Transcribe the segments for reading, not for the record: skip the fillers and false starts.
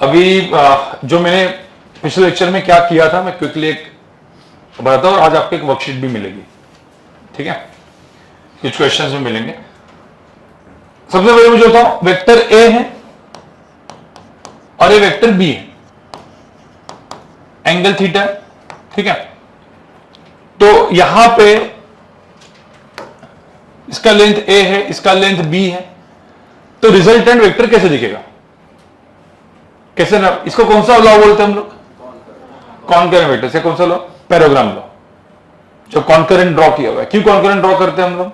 अभी जो मैंने पिछले लेक्चर में क्या किया था मैं क्विकली एक बताता हूं और आज आपको एक वर्कशीट भी मिलेगी, ठीक है, कुछ क्वेश्चंस भी मिलेंगे। सबसे पहले मुझे बताओ, वेक्टर ए है और ये वेक्टर बी है, एंगल थीटा, ठीक है। तो यहां पे इसका लेंथ ए है, इसका लेंथ बी है, तो रिजल्टेंट वेक्टर कैसे दिखेगा, कैसे ना, इसको कौन सा लॉ बोलते हैं हम लोग, कॉन्करेंट वेक्टर से, कौन सा लॉ, पैराग्राम लॉ, जो कॉन्करेंट ड्रॉ किया हुआ है। क्यों कॉन्करेंट ड्रॉ करते हैं हम लोग,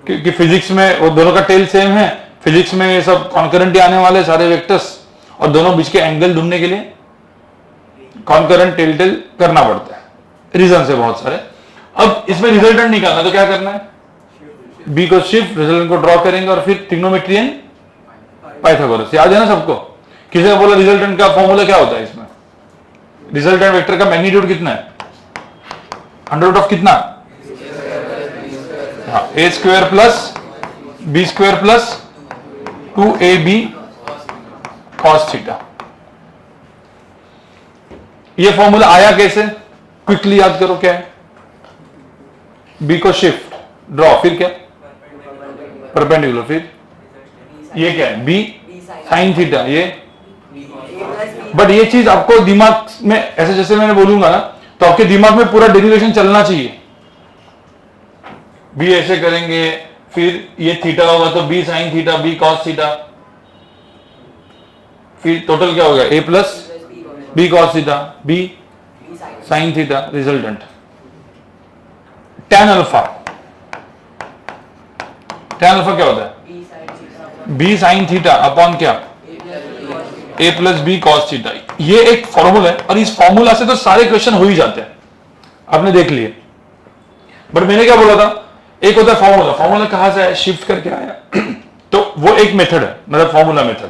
क्योंकि फिजिक्स में वो दोनों का टेल सेम है, फिजिक्स में ये सब कॉन्करेंट ही आने वाले सारे वेक्टर्स, और दोनों बीच के एंगल ढूंढने के लिए कॉन्करेंट टेल टेल करना पड़ता है, रीजन है बहुत सारे। अब इसमें रिजल्टेंट निकालना तो क्या करना है, बी को शिफ्ट, रिजल्टेंट को ड्रॉ करेंगे और फिर ट्रिग्नोमेट्री पाइथागोरस, याद है ना सबको। किसी ने बोला रिजल्टेंट का फॉर्मूला क्या होता है, इसमें रिजल्टेंट वेक्टर का मैग्नीट्यूड कितना है, अंडर रूट ऑफ कितना, A square plus B square plus 2ab cos theta. ये फॉर्मूला आया कैसे, क्विकली याद करो क्या है, बी को शिफ्ट ड्रॉ, फिर क्या परपेंडिकुलर, फिर ये क्या है बी साइन थीटा, ये बट ये चीज आपको दिमाग में ऐसे जैसे मैंने बोलूंगा ना, तो आपके दिमाग में पूरा डेरिवेशन चलना चाहिए। बी ऐसे करेंगे, फिर ये थीटा होगा तो B sine theta, B cos theta, फिर टोटल क्या होगा A plus B cos theta, B sine theta, resultant tan alpha. tan alpha क्या होता है, बी साइन थीटा अपॉन क्या, A plus B cos theta. ये एक फॉर्मूला है और इस फॉर्मूला से तो सारे क्वेश्चन हो ही जाते हैं, आपने देख लिए। बट मैंने क्या बोला था, एक होता है फॉर्मूला, फॉर्मूला कहां से आया, शिफ्ट करके आया तो वो एक मेथड है, मतलब फॉर्मूला मेथड,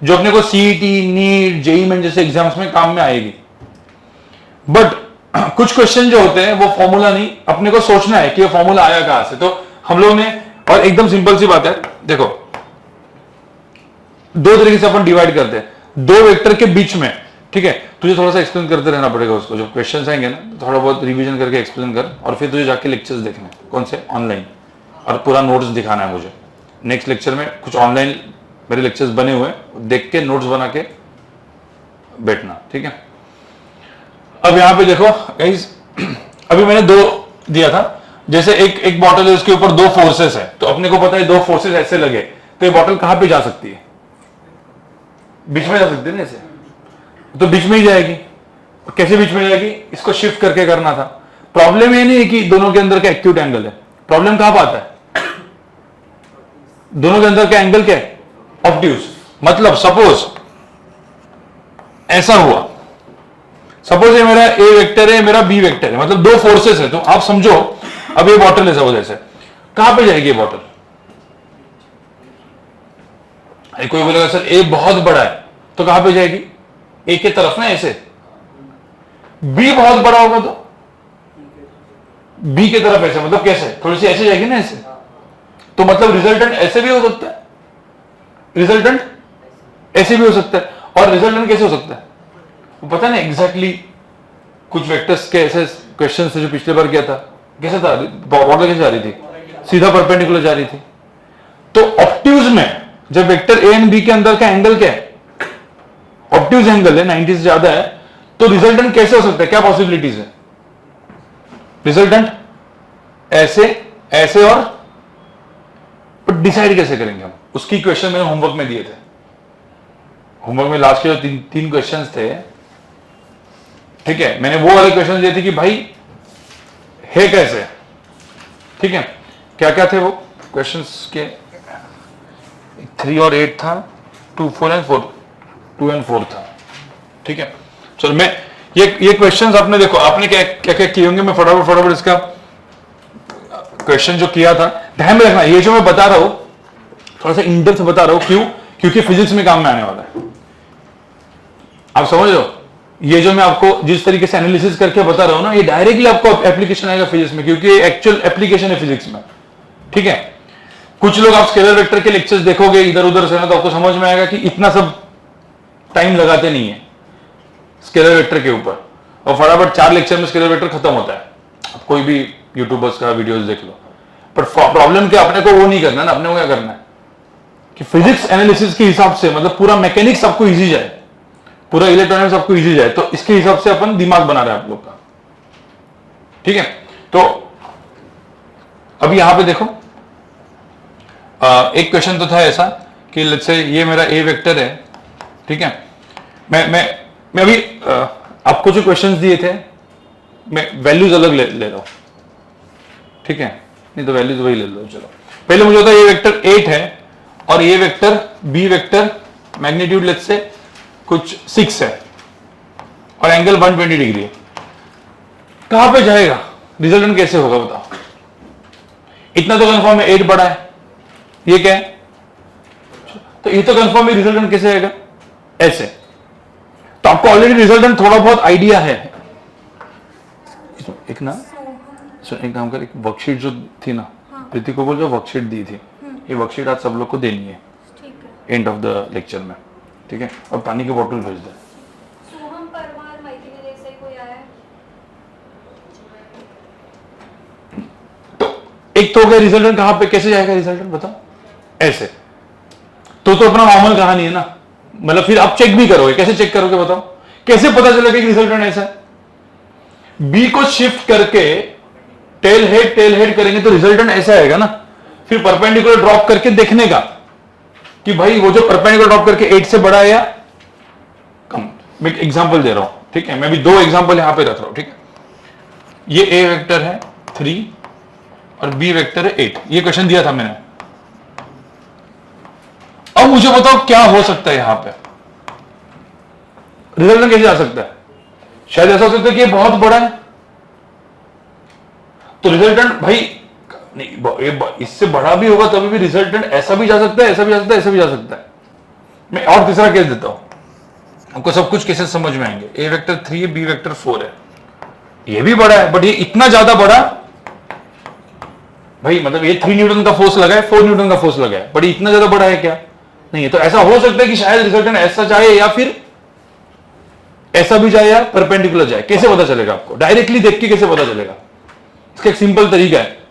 जो अपने को सीईटी, नीट, जेईई मेन जैसे एग्जाम्स में काम में आएगी। बट कुछ क्वेश्चन जो होते हैं वो फॉर्मूला नहीं, अपने को सोचना है कि ये फॉर्मूला आया कहां से। तो हम लोग ने, और एकदम सिंपल सी बात है, देखो दो तरीके से अपन डिवाइड करते हैं, दो वेक्टर के बीच में, ठीक है। तुझे थोड़ा सा एक्सप्लेन करते रहना पड़ेगा उसको, जो क्वेश्चंस आएंगे ना थोड़ा बहुत रिवीजन करके एक्सप्लेन कर, और फिर तुझे जाके लेक्चर्स देखने, कौन से, ऑनलाइन, और पूरा नोट्स दिखाना है मुझे। नेक्स्ट लेक्चर में कुछ ऑनलाइन मेरे लेक्चर्स बने हुए हैं, देख के नोट्स बना के बैठना, ठीक है। अब यहां पे देखो गाइस, अभी मैंने दो दिया था, जैसे एक बॉटल है, उसके ऊपर दो फोर्सेस है, तो अपने को पता है दो फोर्सेस ऐसे लगे तो ये बॉटल कहां पे जा सकती है, बीच में जा सकती है ना, ऐसे तो बीच में ही जाएगी। कैसे बीच में जाएगी, इसको शिफ्ट करके करना था। प्रॉब्लम ये नहीं है कि दोनों के अंदर का एक्यूट एंगल है, प्रॉब्लम कहां पाता है, दोनों के अंदर का एंगल क्या है, ऑब्ट्यूज। मतलब सपोज ऐसा हुआ, सपोज ये मेरा ए वेक्टर है, मेरा बी वेक्टर है, मतलब दो फोर्सेस है, तो आप समझो अब ये बॉटल है, सपोज ऐसे, कहां पे जाएगी ये बॉटल। कोई बोलेगा सर ए बहुत बड़ा है, तो कहां पे जाएगी, ए की तरफ ना, ऐसे। बी बहुत बड़ा होगा तो बी की तरफ ऐसे, मतलब कैसे, थोड़ी सी ऐसे जाएगी ना, ऐसे। तो मतलब रिजल्टेंट ऐसे भी हो सकता है, रिजल्टेंट ऐसे भी हो सकता है, और रिजल्टेंट कैसे हो सकता है वो पता नहीं एग्जैक्टली। कुछ वेक्टर्स के ऐसे क्वेश्चन से जो पिछले बार किया था, कैसे था, बॉटल कैसे जा रही थी, सीधा परपेंडिकुलर जा रही थी। तो ऑब्ट्यूज में जब वेक्टर ए एंड बी के अंदर का एंगल क्या है, ऑब्ट्यूज एंगल है 90 से ज्यादा है, तो रिजल्टेंट कैसे हो सकता है, क्या पॉसिबिलिटीज है, रिजल्टेंट ऐसे, ऐसे, और डिसाइड कैसे करेंगे हम, उसकी क्वेश्चन मैंने होमवर्क में दिए थे। होमवर्क में लास्ट के जो तीन क्वेश्चंस थे, ठीक है, मैंने वो वाले क्वेश्चन दिए थे कि भाई है कैसे, ठीक है। क्या क्या थे वो क्वेश्चंस के, 3 और 8 था, 2, 4 एंड 4, 2 एंड 4 था, ठीक है। चलो मैं ये क्वेश्चंस आपने देखो, आपने क्या क्या क्या किए होंगे, मैं फटाफट इसका क्वेश्चन जो किया था ध्यान में रखना। ये जो मैं बता रहा हूं थोड़ा सा इन डेप्थ बता रहा हूं, क्यों, क्योंकि फिजिक्स में काम में आने वाला है, आप समझ रहे हो। ये जो मैं आपको जिस तरीके से एनालिसिस करके बता रहा हूं ना, ये डायरेक्टली आपको एप्लीकेशन आएगा फिजिक्स में, क्योंकि एक्चुअल एप्लीकेशन है फिजिक्स में, ठीक है। कुछ लोग आप स्केलर वेक्टर के लेक्चर्स देखोगे इधर उधर से ना, तो आपको समझ में आएगा कि इतना सब टाइम लगाते नहीं है स्केलर वेक्टर के ऊपर, और फटाफट 4 लेक्चर में स्केलर वेक्टर खत्म होता है। अब कोई भी यूट्यूबर्स का वीडियोस देख लो, पर प्रॉब्लम क्या, अपने को वो नहीं करना ना, अपने को क्या करना है कि फिजिक्स एनालिसिस के हिसाब से, मतलब पूरा मैकेनिक्स आपको इजी जाए, पूरा इलेक्ट्रॉनिक्स आपको इजी जाए, तो इसके हिसाब से अपन दिमाग बना रहे हैं आप लोग का, ठीक है। तो अब यहां पे देखो एक क्वेश्चन तो था ऐसा कि लेट्स से ये मेरा ए वेक्टर है, ठीक है। मैं अभी आपको जो क्वेश्चंस दिए थे मैं वैल्यूज अलग ले रहा हूं, ठीक है, नहीं तो वैल्यूज वही ले लो। चलो पहले मुझे होता है ये वेक्टर 8 है और ये vector B vector magnitude let's say कुछ 6 है और एंगल 120 डिग्री है, कहां पे जाएगा, रिजल्टेंट कैसे होगा बताओ। इतना तो कंफर्म है 8 बड़ा है, ये क्या है, तो ये तो कंफर्म है, रिजल्टेंट कैसे आएगा, ऐसे। तो आपको ऑलरेडी रिजल्टेंट थोड़ा बहुत आइडिया है। एक ना एक काम कर, एक वर्कशीट जो थी ना, प्रीति को बोल जो वर्कशीट दी थी, ये वर्कशीट आज सब लोग को देनी है एंड ऑफ द लेक्चर में, ठीक है। और पानी की बोतल भेज दे। सोहम परमार माइथी से कोई आया है? तो एक तो हो गया रिजल्टेंट, कहां पे कैसे जाएगा रिजल्टेंट बताओ, ऐसे। तो अपना नॉर्मल कहानी है ना, मतलब फिर आप चेक भी करोगे, कैसे चेक करोगे बताओ, कैसे पता चलेगा कि रिजल्टेंट ऐसा है। बी को शिफ्ट करके टेल हेड करेंगे तो रिजल्टेंट ऐसा आएगा ना। फिर परपेंडिकुलर ड्रॉप करके देखने का कि भाई वो जो परपेंडिकुलर ड्रॉप करके 8 से बड़ा है या कम। मैं एक एग्जांपल दे रहा हूं, ठीक है, मैं भी 2 एग्जांपल यहां पे रख रहा हूं, ठीक है। ये ए वेक्टर है 3 और बी वेक्टर है 8, ये क्वेश्चन दिया था मैंने। अब मुझे बताओ क्या हो सकता है यहां पे, रिजल्टेंट कैसे आ सकता है। शायद ऐसा हो सकता है कि ये बहुत बड़ा है, तो रिजल्टेंट भाई नहीं, इससे बड़ा भी होगा तभी भी रिजल्टेंट ऐसा भी जा सकता है, ऐसा भी जा सकता है, ऐसा भी जा सकता है। मैं और तीसरा केस देता हूं, आपको सब कुछ केसेस समझ में आएंगे। ए वेक्टर 3 है, बी वेक्टर 4 है, ये भी बड़ा है, बट ये इतना ज्यादा बड़ा भाई, मतलब ये 3 न्यूटन का फोर्स लगा है, 4 न्यूटन का फोर्स लगा है, बट इतना ज्यादा बड़ा है क्या, नहीं है। तो ऐसा हो सकता है कि शायद रिजल्टेंट ऐसा जाए या फिर ऐसा भी जाए या परपेंडिकुलर जाए। कैसे पता चलेगा आपको, डायरेक्टली देख के कैसे पता चलेगा, इसका एक सिंपल तरीका है।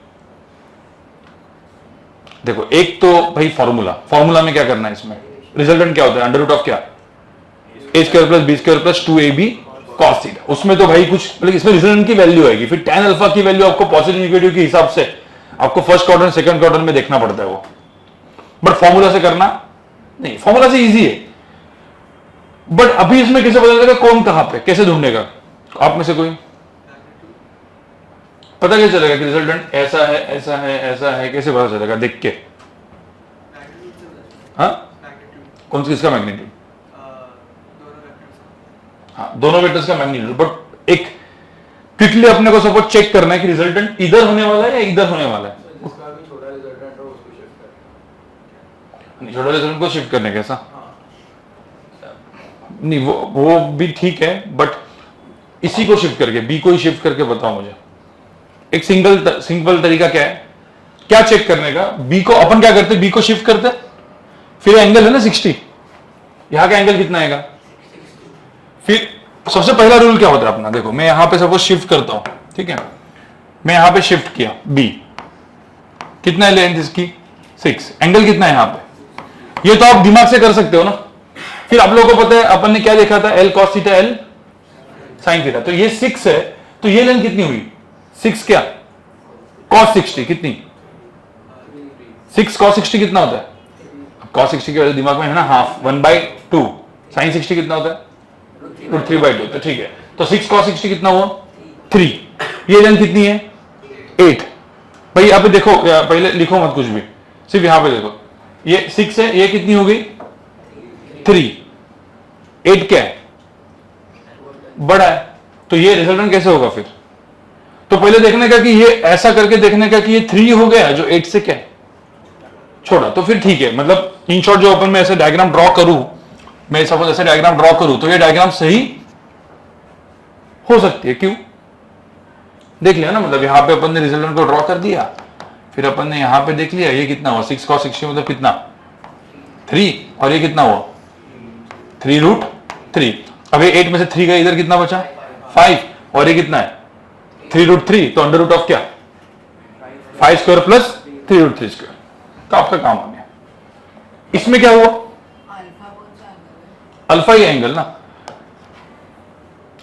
देखो एक तो भाई फॉर्मूला में क्या करना है, इसमें रिजल्टेंट क्या होता है, अंडर रूट ऑफ क्या, A square plus B square plus 2ab cos theta. उसमें तो भाई कुछ मतलब इसमें रिजल्टेंट की वैल्यू आएगी, फिर tan अल्फा की वैल्यू आपको पॉजिटिव नेगेटिव के हिसाब से आपको फर्स्ट क्वाड्रेंट सेकंड क्वाड्रेंट में देखना पड़ता है वो, बट फॉर्मूला से करना नहीं, फॉर्मूला से इजी है। बट अभी इसमें कैसे पता चलेगा कौन कहां पे, कैसे ढूंढेगा, आप में से कोई पता कैसे चलेगा कि रिजल्टेंट ऐसा है, ऐसा है, ऐसा है, कैसे पता चलेगा देख के, हाँ कौन सी, किसका मैग्नीट्यूड, हाँ दोनों वेक्टर्स का मैग्नीट्यूड। बट एक क्विकली अपने को सपोज चेक करना है कि रिजल्टेंट इधर होने वाला है या इधर होने वाला है, छोटा रिजल्टेंट को शिफ्ट करने कैसा, नहीं वो भी ठीक है, बट इसी को शिफ्ट करके, बी को ही शिफ्ट करके बताओ मुझे। एक सिंपल तरीका क्या है, क्या चेक करने का, बी को अपन क्या करते, बी को शिफ्ट करते, फिर एंगल है ना 60, यहां का एंगल कितना आएगा, फिर सबसे पहला रूल क्या होता है अपना, देखो मैं यहां पे सपोज शिफ्ट करता हूं, ठीक है, मैं यहां पे शिफ्ट किया, बी कितना है लेंथ इसकी 6, एंगल कितना है यहां पे, ये तो आप दिमाग से कर सकते हो ना। फिर आप लोगों को पता है अपन ने क्या देखा था, L cos theta L sin theta, तो ये 6 है, तो ये लेंथ कितनी हुई 6 क्या cos 60 कितनी, 6 cos 60 कितना होता है, cos 60 के वजह दिमाग में है ना हाफ 1/2, sin 60 कितना होता है √3/2, तो ठीक है, तो 6 cos 60 कितना हुआ 3, ये लेंथ कितनी है 8। भाई यहाँ पे देखो, पहले लिखो मत कुछ भी, सिर्फ यहां पे देखो, ये 6 है, ये कितनी हो गई 3, 8 क्या है बड़ा है, तो ये रिजल्टेंट कैसे होगा फिर, तो पहले देखने का कि ये ऐसा करके देखने का कि ये 3 हो गया जो 8 से क्या है छोड़ा, तो फिर ठीक है। मतलब इन शॉर्ट जो अपन मैं ऐसे डायग्राम ड्रॉ करूं, मैं सपोज ऐसे डायग्राम ड्रॉ करूं, तो ये डायग्राम सही हो सकती है, क्यों देख लिया ना, मतलब यहां पे अपन ने रिजल्टेंट को ड्रॉ कर दिया, फिर अपन ने यहां पे देख लिया ये कितना हुआ 6 cos 60 मतलब कितना 3, और ये कितना हुआ 3 √3 3। अब ये 8 में से 3 गया, इधर कितना बचा 5, और ये कितना है 3√3, तो अंडर रूट ऑफ क्या 5 स्क्वायर प्लस 3√3 स्क्वायर, तो आपका काम हो गया। इसमें क्या हुआ, अल्फा ही एंगल ना,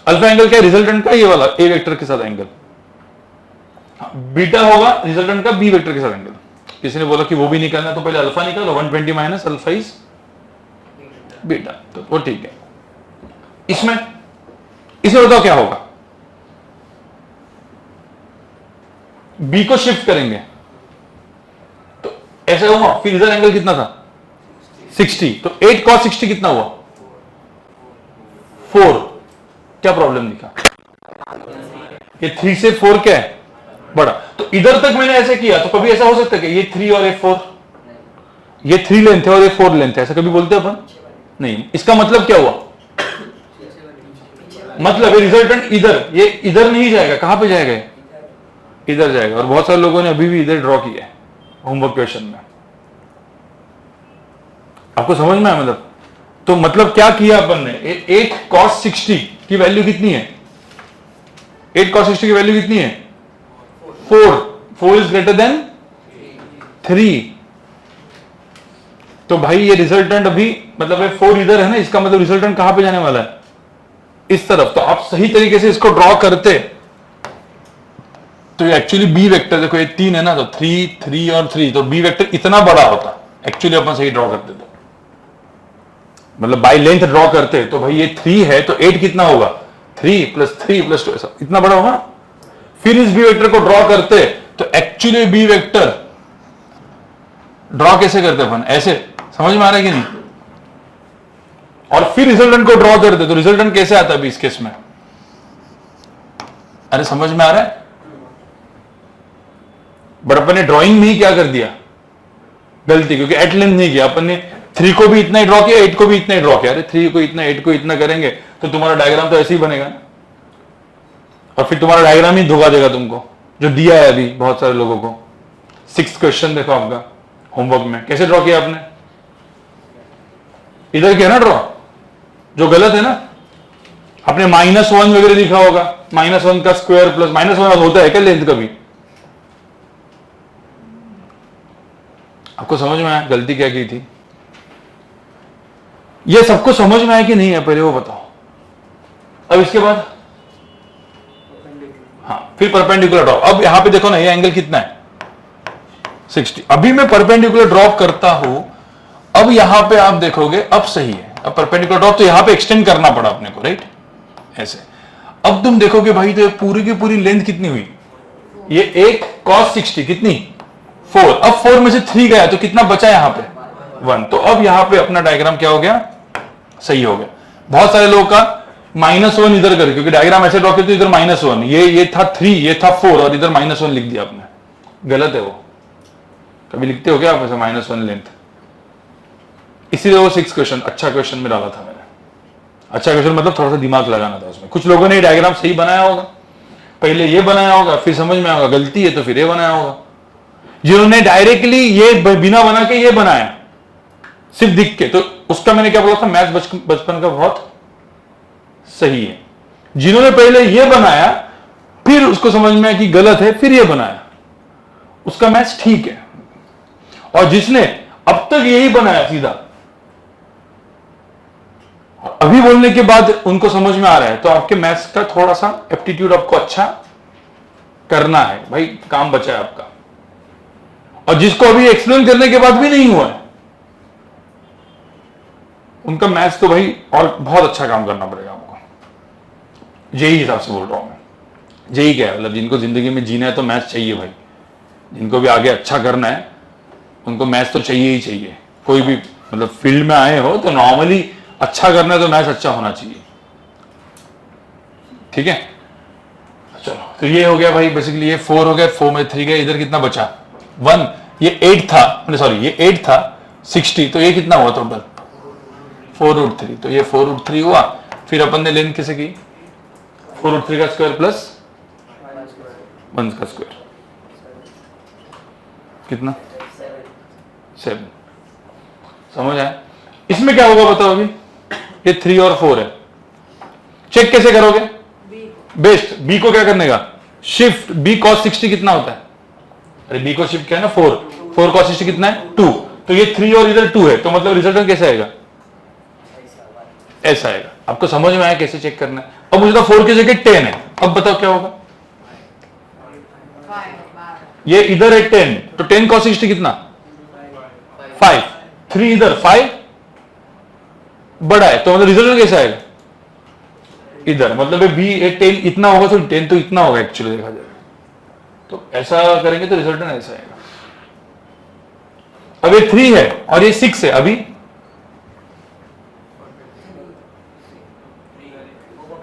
अल्फा एंगल क्या रिजल्टेंट का ये वाला ए वेक्टर के साथ एंगल, बीटा होगा रिजल्टेंट का बी वेक्टर के साथ एंगल। किसी ने बोला कि वो भी निकालना, तो पहले अल्फा निकालो, 120 माइनस अल्फा इज बीटा, तो वो ठीक है। इसमें बताओ क्या होगा, बी को शिफ्ट करेंगे तो ऐसा हुआ, फिर इधर एंगल कितना था 60, तो 8 cos 60 कितना हुआ 4। क्या प्रॉब्लम दिखा, ये 3 से 4 क्या है बड़ा, तो इधर तक मैंने ऐसे किया, तो कभी ऐसा हो सकता है कि ये 3 और ये 4, ये 3 लेंथ है और ये 4 लेंथ है, ऐसा कभी बोलते हैं अपन नहीं। इसका मतलब क्या हुआ, मतलब ये रिजल्टेंट इधर, ये इधर नहीं जाएगा, कहां पे जाएगा इधर जाएगा, और बहुत सारे लोगों ने अभी भी इधर ड्रॉ किया है होमवर्क क्वेश्चन में। आपको समझ में आया मतलब, तो मतलब क्या किया अपन ने, 8 cos 60 की वैल्यू कितनी है, 8 cos 60 की वैल्यू कितनी है 4 इज ग्रेटर देन 3, तो भाई ये रिजल्टेंट अभी मतलब 4 इधर है ना, इसका मतलब रिजल्टेंट कहां पे जाने वाला है इस तरफ। तो आप सही तरीके से इसको ड्रॉ करते तो एक्चुअली बी वेक्टर, देखो ये 3 है ना, तो 3 3 और 3, तो बी वेक्टर इतना बड़ा होता एक्चुअली, अपन सही ड्रॉ करते तो मतलब बाय लेंथ ड्रॉ करते, तो भाई ये 3 है तो 8 कितना होगा 3 + 3 + 2, ऐसा इतना बड़ा होगा। फिर इस बी वेक्टर को ड्रॉ करते तो एक्चुअली बी वेक्टर ड्रॉ कैसे करते अपन, ऐसे, समझ में आ रहा है कि नहीं, और फिर रिजल्टेंट को ड्रॉ करते तो रिजल्टेंट कैसे आता है इस केस में, अरे समझ में आ रहा है। बट अपन ने ड्राइंग में ही क्या कर दिया गलती, क्योंकि एट लेंथ नहीं किया अपन ने, 3 को भी इतना ही ड्रॉ किया, 8 को भी इतना ही ड्रॉ किया। अरे 3 को इतना 8 को इतना करेंगे तो तुम्हारा डायग्राम तो ऐसे ही बनेगा, और फिर तुम्हारा डायग्राम ही धोखा देगा तुमको, जो दिया है अभी बहुत सारे लोगों को। 6th क्वेश्चन देखो आपका होमवर्क में, कैसे ड्रॉ किया आपने, इधर किया ना ड्रॉ, जो गलत है ना, आपने -1 वगैरह लिखा होगा, -1 का स्क्वायर प्लस -1 होता है क्या लेंथ कभी, आपको समझ में आया गलती क्या की थी, ये सबको समझ में आया कि नहीं है पहले वो बताओ। अब इसके बाद हाँ, फिर परपेंडिकुलर ड्रॉप। अब यहां पे देखो ना, ये एंगल कितना है 60, अभी मैं परपेंडिकुलर ड्रॉप करता हूं, अब यहां पे आप देखोगे अब सही है, अब परपेंडिकुलर ड्रॉप तो यहां पे एक्सटेंड करना पड़ा अपने को, राइट ऐसे। अब तुम देखोगे भाई तो पूरी की पूरी लेंथ कितनी हुई, ये 8 cos 60 कितनी 4, अब 4 में से 3 गया तो कितना बचा यहां पे 1, तो अब यहां पे अपना डायग्राम क्या हो गया सही हो गया। बहुत सारे लोगों का -1 इधर कर, क्योंकि डायग्राम ऐसे ड्रॉ किया तो इधर -1, ये था 3, ये था 4 और इधर -1 लिख दिया आपने, गलत है वो। कभी लिखते हो क्या आप ऐसे -1 लेंथ, इसीलिए वो 6th क्वेश्चन अच्छा क्वेश्चन में डाला था मैंने। अच्छा क्वेश्चन मतलब थोड़ा सा दिमाग लगाना था उसमें। कुछ लोगों ने डायग्राम सही बनाया होगा, पहले ये बनाया होगा, फिर समझ में आएगा गलती है तो फिर ये बनाया होगा। जिन्होंने डायरेक्टली ये बिना बना के ये बनाया सिर्फ दिख के, तो उसका मैंने क्या बोला था, मैथ बचपन का बहुत सही है। जिन्होंने पहले ये बनाया फिर उसको समझ में आया कि गलत है, फिर ये बनाया, उसका मैथ्स ठीक है। और जिसने अब तक यही बनाया सीधा, अभी बोलने के बाद उनको समझ में आ रहा है, तो आपके मैथ्स का थोड़ा सा एप्टीट्यूड आपको अच्छा करना है भाई, काम बचा है आपका। और जिसको अभी एक्सप्लेन करने के बाद भी नहीं हुआ है, उनका मैथ्स तो भाई और बहुत अच्छा काम करना पड़ेगा आपको। जेई हिसाब से बोल रहा हूं मैं, जेई क्या है मतलब, जिनको जिंदगी में जीना है तो मैथ्स चाहिए भाई, जिनको भी आगे अच्छा करना है उनको मैथ्स तो चाहिए ही चाहिए। कोई भी मतलब फील्ड में आए हो तो नॉर्मली अच्छा करना है तो मैथ्स अच्छा होना चाहिए, ठीक है। चलो तो ये हो गया भाई बेसिकली, ये 4 हो गया, 4 में 3 गया, इधर कितना बचा 1, ये 8 था, सॉरी ये 8 था 60, तो ये कितना हुआ टोटल 4√3, तो ये 4√3 हुआ। फिर अपन ने लेंथ कैसे की, 4√3 का स्क्वायर प्लस 1 का स्क्वायर, कितना 7। समझ आया। इसमें क्या होगा बताओ अभी, ये 3 और 4 है, चेक कैसे करोगे? बेस्ट बी को क्या करने का? शिफ्ट बी cos 60 कितना होता है? अरे बी को शिफ्ट क्या है ना 4 cos 60 कितना है 2, तो ये 3 और इधर 2 है, तो मतलब रिजल्टेंट कैसे आएगा? ऐसा आएगा। आपको समझ में आया कैसे चेक करना है? अब मुझे तो 4 की जगह 10 है, अब बताओ क्या होगा? ये इधर है 10, तो 10 cos 60 कितना? 5, 3 इधर 5 बड़ा है, तो मतलब रिजल्टेंट कैसे आएगा? इधर मतलब बी 10 इतना होगा, तो 10 तो इतना होगा एक्चुअली देखा जाए, तो ऐसा करेंगे तो रिजल्टेंट ऐसा आएगा। अब ये 3 है और ये 6 है, अभी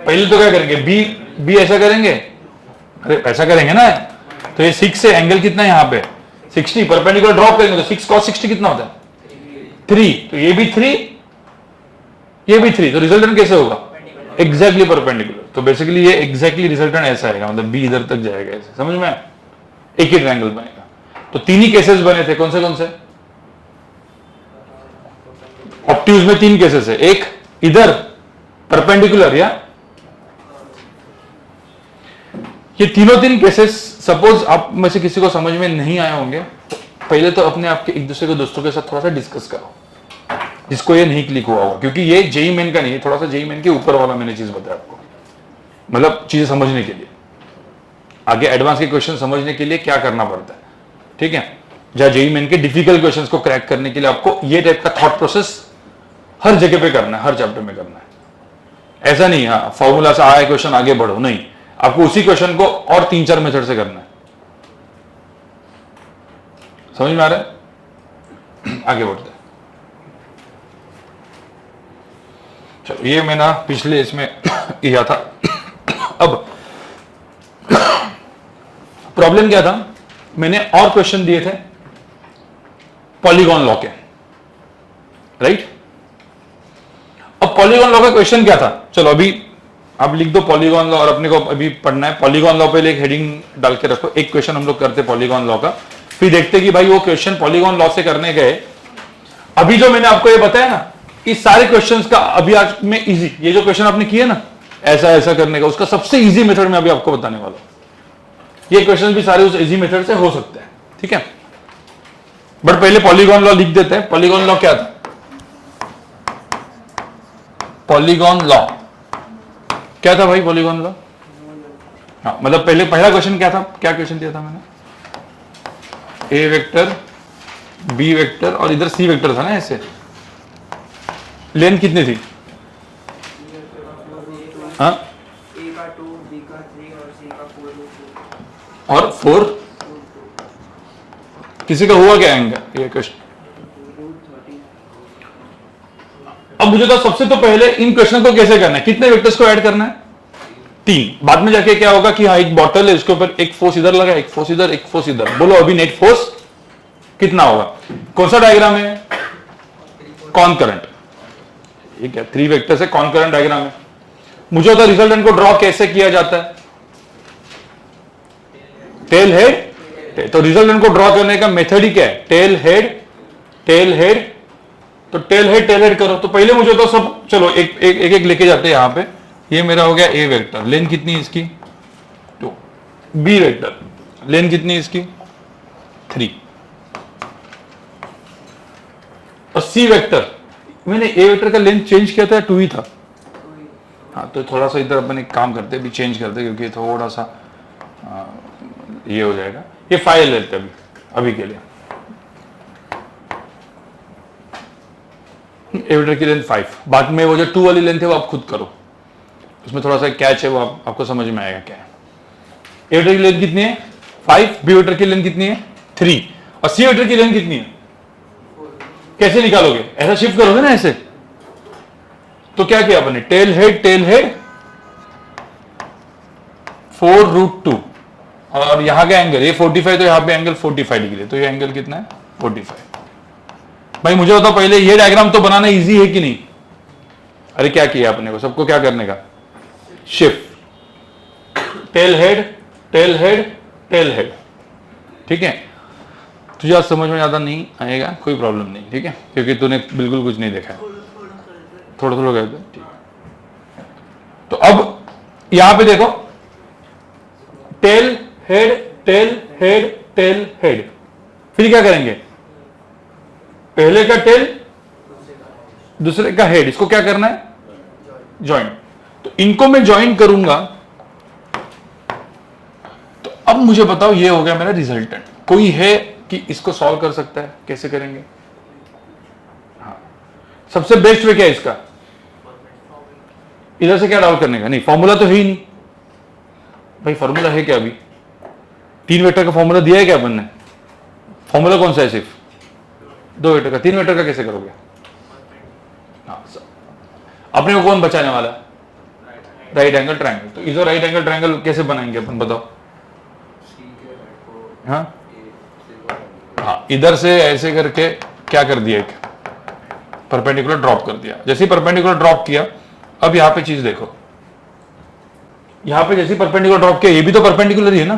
पहले तो क्या करेंगे? बी ऐसा करेंगे, अरे ऐसा करेंगे ना, तो ये 6 है, एंगल कितना है यहाँ पे 60, परपेंडिकुलर ड्रॉप करेंगे तो 6 cos 60 कितना होता है 3, तो ये भी 3 ये भी 3, तो रिजल्टेंट कैसे होगा? Exactly perpendicular. तो बेसिकली ये एग्जैक्टली रिजल्टेंट ऐसा आएगा, मतलब बी इधर तक जाएगा ऐसे, समझ में? एक ही ट्रायंगल बनेगा। तो 3 ही केसेस बने थे, कौन से? ऑब्ट्यूज में 3 केसेस है, एक इधर परपेंडिकुलर, या ये तीन केसेस। सपोज आप में से किसी को समझ में नहीं आए होंगे, पहले तो अपने आपके एक दूसरे के दोस्तों के साथ थोड़ा सा डिस्कस करो, जिसको ये नहीं क्लिक हुआ होगा, क्योंकि ये जेई मेन का नहीं है, थोड़ा सा जेई मेन के ऊपर वाला मैंने चीज बताया आपको, मतलब चीजें समझने के लिए, आगे एडवांस के क्वेश्चन समझने के लिए क्या करना पड़ता है, ठीक है? जहां जेई मेन के डिफिकल्ट क्वेश्चन को क्रैक करने के लिए आपको ये टाइप का थॉट प्रोसेस हर जगह पे करना है, हर चैप्टर में करना है। ऐसा नहीं हाँ फॉर्मूला से आया क्वेश्चन आगे बढ़ो, नहीं, आपको उसी क्वेश्चन को और 3-4 मेथड से करना है। समझ में आ रहा है? आगे बढ़ते हैं। चलो ये मैं ना पिछले इसमें किया था। अब प्रॉब्लम क्या था, मैंने और क्वेश्चन दिए थे पॉलीगॉन लॉ के, राइट? अब पॉलीगॉन लॉ का क्वेश्चन क्या था, चलो अभी आप लिख दो पॉलीगॉन लॉ, और अपने को अभी पढ़ना है पॉलीगॉन लॉ। पहले एक हेडिंग डाल के रखो, एक क्वेश्चन हम लोग करते पॉलीगॉन लॉ का, फिर देखते कि भाई वो क्वेश्चन पॉलीगॉन लॉ से करने गए। अभी जो मैंने आपको ये बताया ना, इस सारे क्वेश्चंस का अभी आज में इजी, ये जो क्वेश्चन आपने किए ना ऐसा ऐसा करने का, उसका सबसे इजी मेथड मैं अभी आपको बताने वाला हूं। ये क्वेश्चन भी सारे उस इजी मेथड से हो सकते हैं, ठीक है? बट पहले पॉलीगॉन लॉ लिख देते हैं। पॉलीगॉन लॉ क्या था? पॉलीगॉन लॉ क्या था भाई? पॉलीगॉन लॉ, हाँ मतलब पहले पहला क्वेश्चन क्या था, क्या क्वेश्चन दिया था मैंने? ए वेक्टर बी वेक्टर और इधर सी वेक्टर था ना, ऐसे लेंथ कितनी थी? हाँ ए का 2, बी का 3 और सी का 4 और 4, किसी का हुआ क्या एंगल? ये क्वेश्चन। अब मुझे तो सबसे तो पहले इन क्वेश्चन को कैसे करना है, कितने वेक्टर्स को ऐड करना है? 3। बाद में जाके क्या होगा कि हाँ एक बॉटल है, इसके ऊपर एक फोर्स इधर लगा, एक फोर्स इधर, एक फोर्स इधर, बोलो अभी नेट फोर्स कितना होगा? कौन सा डायग्राम है? कॉनकरेंट। ठीक है, 3 वेक्टर से कॉनकरेंट डायग्राम है। मुझे तो रिजल्टेंट को ड्रॉ कैसे किया जाता है? Tail head. तो रिजल्टेंट को ड्रॉ करने का मेथड ही क्या है? Tail head, tail head. तो टेल हेड करो। तो पहले मुझे तो सब चलो एक एक एक, एक लेके जाते हैं यहां पे। ये मेरा हो गया ए वेक्टर, लेंथ कितनी है इसकी? 2। बी वेक्टर, लेंथ कितनी है इसकी? 3। और सी वेक्टर, मैंने ए वेक्टर का लेंथ चेंज किया था, 2 ही था। हाँ तो थोड़ा सा इधर अपन एक काम करते हैं, भी चेंज करते हैं क्योंकि थोड़ा सा ये हो जाएगा। ये 5 लेते हैं अभी के लिए। ए वेक्टर की लेंथ 5, बाद में वो जो 2 वाली लेंथ है वो आप खुद करो, उसमें थोड़ा सा कैच है, वो आपको समझ में आएगा क्या है। ए वेक्टर की लेंथ कितनी है? 5। बी वेक्टर की लेंथ कितनी है? 3। और सी वेक्टर की लेंथ कितनी है? कैसे निकालोगे? ऐसा शिफ्ट करोगे ना ऐसे। तो क्या किया आपने? टेल हेड 4√2 और यहां का एंगल ये 45, तो यहां पे एंगल 45 डिग्री, तो ये एंगल कितना है? 45। भाई मुझे बताओ पहले ये डायग्राम तो बनाना इजी है कि नहीं? अरे क्या किया अपने को, सबको क्या करने का? Shift, tail head. ठीक है, तुझे आज समझ में ज्यादा नहीं आएगा, कोई प्रॉब्लम नहीं, ठीक है, क्योंकि तूने बिल्कुल कुछ नहीं देखा है। थोड़ा थोड़ा कहते हैं, ठीक। तो अब यहां पे देखो, tail head tail head tail head, फिर क्या करेंगे, पहले का टेल दूसरे का हेड, इसको क्या करना है, ज्वाइन। तो इनको मैं ज्वाइन करूंगा, तो अब मुझे बताओ ये हो गया मेरा रिजल्टेंट। कोई है कि इसको सॉल्व कर सकता है, कैसे करेंगे? हाँ, सबसे बेस्ट वे क्या है इसका, इधर से क्या डाउट करने का, नहीं फॉर्मूला तो है ही नहीं भाई, फॉर्मूला है क्या अभी, 3 वेक्टर का फॉर्मूला दिया है क्या अपन ने, फॉर्मूला कौन सा है, सिर्फ 2 वेक्टर का, 3 वेक्टर का कैसे करोगे? हाँ, अपने को कौन बचाने वाला, राइट एंगल ट्रायंगल। तो इधर राइट एंगल ट्रायंगल कैसे बनाएंगे अपन, बताओ? हाँ हाँ, इधर से ऐसे करके क्या कर दिया, एक परपेंडिकुलर ड्रॉप कर दिया। जैसे ही परपेंडिकुलर ड्रॉप किया, अब यहां पे चीज देखो, यहां पे जैसे परपेंडिकुलर ड्रॉप किया, ये भी तो परपेंडिकुलर ही है ना।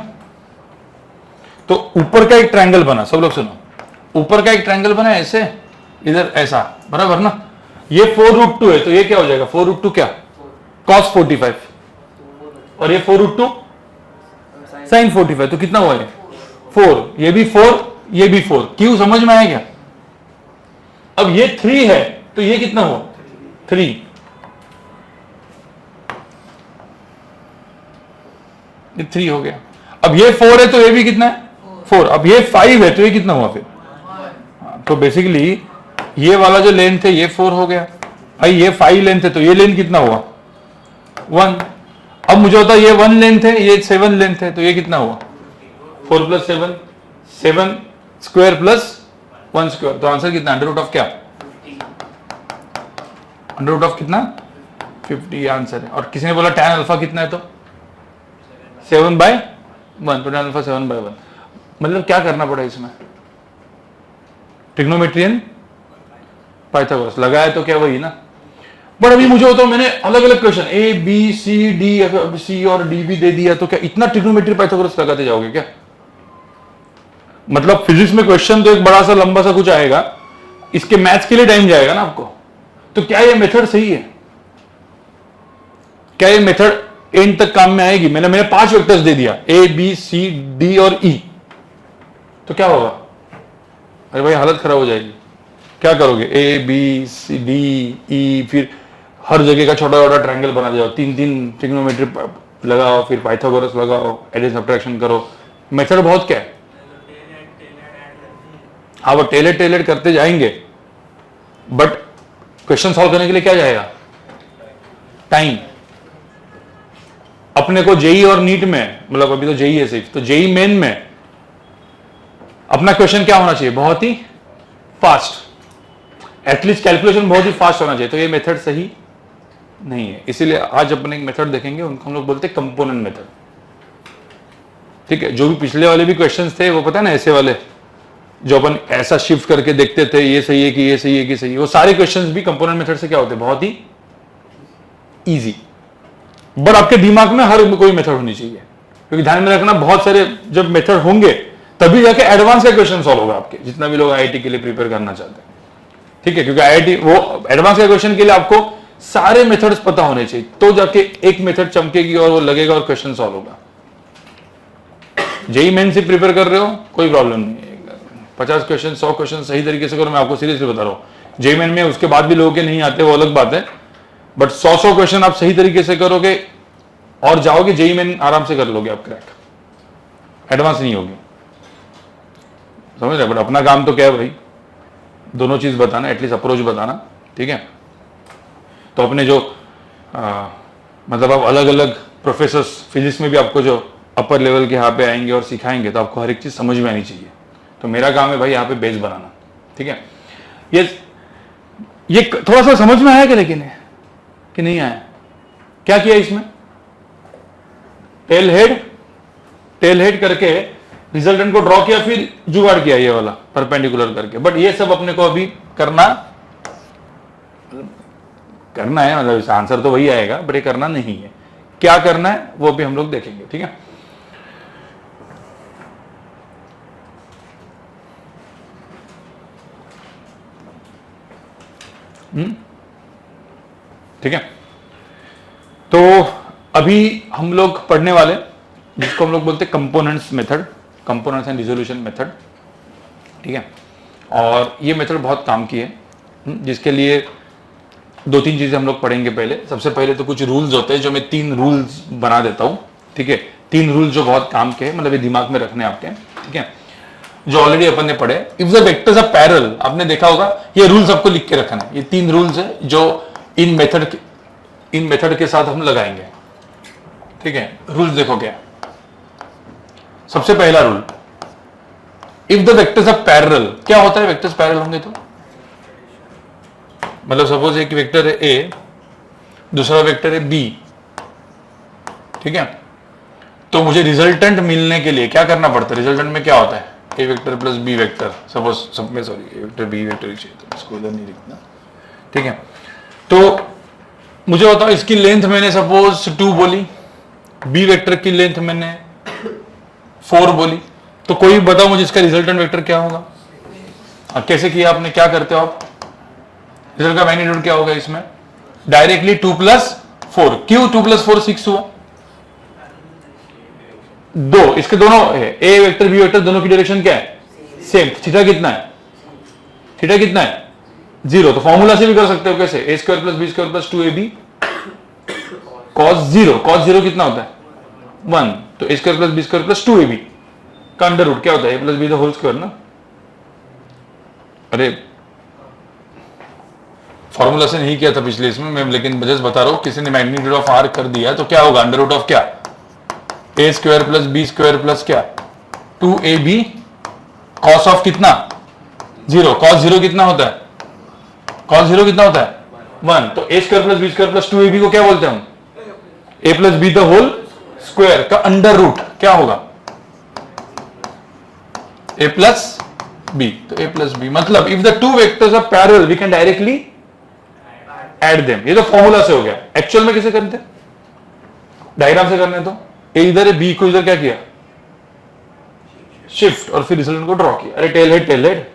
तो ऊपर का एक ट्रायंगल बना, सब लोग सुनो, ऊपर का एक ट्रायंगल बना ऐसे, इधर ऐसा, बराबर ना। ये 4√2 है, तो ये क्या हो जाएगा, 4√2 क्या, cos 45, और ये 4√2 sin 45, तो कितना हुआ है 4, ये भी 4, ये भी 4। क्यों, समझ में आया क्या? अब ये 3 है, तो ये कितना हुआ 3, ये 3 हो गया। अब ये 4 है, तो ये भी कितना है 4। अब ये 5 है, तो ये कितना हुआ फिर, तो बेसिकली ये वाला जो लेंथ है ये 4 हो गया भाई, ये 5 लेंथ है, तो ये लेंथ कितना हुआ 1। अब मुझे होता है ये 1 लेंथ है, ये 7 लेंथ है, तो ये कितना हुआ 4 + 7, 7 स्क्वायर प्लस 1 स्क्वायर। तो आंसर कितना, अंडर रूट ऑफ क्या, अंडर रूट ऑफ कितना 50 आंसर है। और किसी ने बोला tan अल्फा कितना है, तो 7/1, तो tan अल्फा 7/1। मतलब क्या करना पड़ा इसमें, ट्रिग्नोमेट्रियन पाइथागोरस लगाया, तो क्या वही ना। बट अभी मुझे होता है मैंने अलग अलग question A B C D C और D भी दे दिया, तो क्या इतना ट्रिग्नोमेट्री पाइथागोरस लगाते जाओगे क्या? मतलब फिजिक्स में क्वेश्चन तो एक बड़ा सा लंबा सा कुछ आएगा, इसके मैथ्स के लिए टाइम जाएगा ना आपको। तो क्या ये मेथड सही है, क्या ये मेथड एंड तक काम में आएगी? मैंने 5 वेक्टर्स दे दिया A B C D और E, तो क्या होगा, अरे भाई हालत खराब हो जाएगी। क्या करोगे, A B C D E, फिर हर जगह का छोटा छोटा ट्रायंगल बना जाओ, 3 ट्रिग्नोमेट्री लगाओ, फिर पाइथागोरस लगाओ, एडिशन सब्ट्रैक्शन करो। मेथड बहुत क्या है, हाँ वो टेलेड करते जाएंगे, बट क्वेश्चन सॉल्व करने के लिए क्या जाएगा, टाइम। अपने को जेई और नीट में, मतलब अभी तो जेई है सिर्फ, तो जेई मेन में अपना क्वेश्चन क्या होना चाहिए, बहुत ही फास्ट, एटलीस्ट कैलकुलेशन बहुत ही फास्ट होना चाहिए। तो ये मेथड सही नहीं है, इसीलिए आज अपन एक मेथड देखेंगे, उनको हम लोग बोलते हैं कंपोनेंट मेथड। ठीक है, जो भी पिछले वाले भी क्वेश्चंस थे वो पता है ना, ऐसे वाले जो अपन ऐसा शिफ्ट करके देखते थे, ये सही है कि ये सही है कि सही है, वो सारे क्वेश्चंस भी कंपोनेंट मेथड से क्या होते हैं, बहुत ही इजी। बट आपके दिमाग में हर कोई मेथड होनी चाहिए, क्योंकि ध्यान में रखना बहुत सारे जब मेथड होंगे तभी जाके एडवांस का क्वेश्चन सॉल्व होगा आपके, जितना भी लोग आईआईटी के लिए प्रिपेयर करना चाहते हैं। ठीक है, क्योंकि आईआईटी वो एडवांस का क्वेश्चन के लिए आपको सारे मेथड्स पता होने चाहिए, तो जाके एक मेथड चमकेगी और वो लगेगा और क्वेश्चन सॉल्व होगा। जेई मेन से प्रिपेयर कर रहे हो कोई प्रॉब्लम नहीं है, 50 क्वेश्चन 100 क्वेश्चन सही तरीके से करो, मैं आपको सीरियसली बता रहा हूँ। जेई मेन में उसके बाद भी लोगों के नहीं आते, वो अलग बात है, बट 100 क्वेश्चन आप सही तरीके से करोगे और जाओगे, जेई मेन आराम से कर लोगे आप क्रैक, एडवांस नहीं होगी, समझ रहे। बट अपना काम तो क्या है भाई, दोनों चीज बताना, एटलीस्ट अप्रोच बताना। ठीक है, तो अपने जो मतलब आप अलग अलग प्रोफेसर्स फिजिक्स में भी आपको जो अपर लेवल के यहाँ पे आएंगे और सिखाएंगे, तो आपको हर एक चीज समझ में आनी चाहिए। तो मेरा काम है भाई यहाँ पे बेस बनाना। ठीक है, ये थोड़ा सा समझ में आया क्या, लेकिन है कि नहीं आया? क्या किया इसमें, टेल हेड करके रिजल्टेंट को ड्रॉ किया, फिर जुगाड़ किया ये वाला परपेंडिकुलर करके। बट ये सब अपने को अभी करना है, मतलब आंसर तो वही आएगा, बट ये करना नहीं है। क्या करना है वो भी हम लोग देखेंगे। ठीक है, ठीक है। तो अभी हम लोग पढ़ने वाले जिसको हम लोग बोलते हैं components method, components and resolution method, ठीक है। और ये मेथड बहुत काम की है, जिसके लिए 2-3 चीजें हम लोग पढ़ेंगे। पहले सबसे पहले तो कुछ रूल्स होते हैं, जो मैं 3 रूल्स बना देता हूं, ठीक है। 3 रूल्स जो बहुत काम के हैं, मतलब ये दिमाग में रखने आपके, ठीक है, जो ऑलरेडी अपन ने पढ़े। If the vectors are parallel, आपने देखा होगा, ये रूल्स आपको लिख के रखना है। ये 3 रूल्स है जो इन मेथड के साथ हम लगाएंगे, ठीक है। रूल्स देखो क्या। सबसे पहला rule, if the vectors are parallel, क्या होता है वेक्टर्स पैरेलल होंगे तो? मतलब सपोज एक वेक्टर है ए, दूसरा वेक्टर है बी, ठीक है। तो मुझे रिजल्टेंट मिलने के लिए क्या करना पड़ता है? रिजल्टेंट में क्या होता है? A vector plus B vector, suppose सब में, sorry, A vector B vector इसको इधर नहीं लिखना, ठीक है। तो मुझे बताओ, इसकी लेंथ मैंने सपोज 2 बोली, बी वेक्टर की लेंथ मैंने 4 बोली, तो कोई बताओ मुझे इसका रिजल्टेंट वेक्टर क्या होगा? कैसे किया आपने, क्या करते हो आप? रिजल्ट का मैग्नीट्यूड क्या होगा इसमें? डायरेक्टली 2 + 4। क्यों 2 + 4 6 हुआ? 2, इसके दोनों है, ए वेक्टर बी वेक्टर, दोनों की डायरेक्शन क्या है? सेम। थीटा कितना है? थीटा कितना है? 0। तो फॉर्मूला से भी कर सकते हो, कैसे? a² + b² + 2ab cos 0। cos 0 कितना होता है? 1। तो a² + b² + 2ab का अंडर रूट क्या होता है? a + b the whole square ना। अरे फॉर्मूला से नहीं किया था पिछले इसमें मैं, लेकिन जस्ट बता रहा हूं, किसी ने मैग्नीट्यूड ऑफ r कर दिया तो क्या होगा? अंडर रूट ऑफ क्या? a² + b² + क्या? 2ab cos ऑफ कितना? 0। cos 0 कितना होता है? cos 0 कितना होता है? 1। तो a² + b² + 2ab को क्या बोलते हैं हम? a + b the whole square का अंडर रूट क्या होगा? a + b। तो a + b मतलब if the 2 vectors are parallel we can directly add them. ये तो फॉर्मूला से हो गया। एक्चुअल में कैसे करते? डायग्राम से करने तो ए इधर है, बी को इधर क्या किया? शिफ्ट, और फिर रिजल्टेंट को ड्रॉ किया। अरे टेल हेड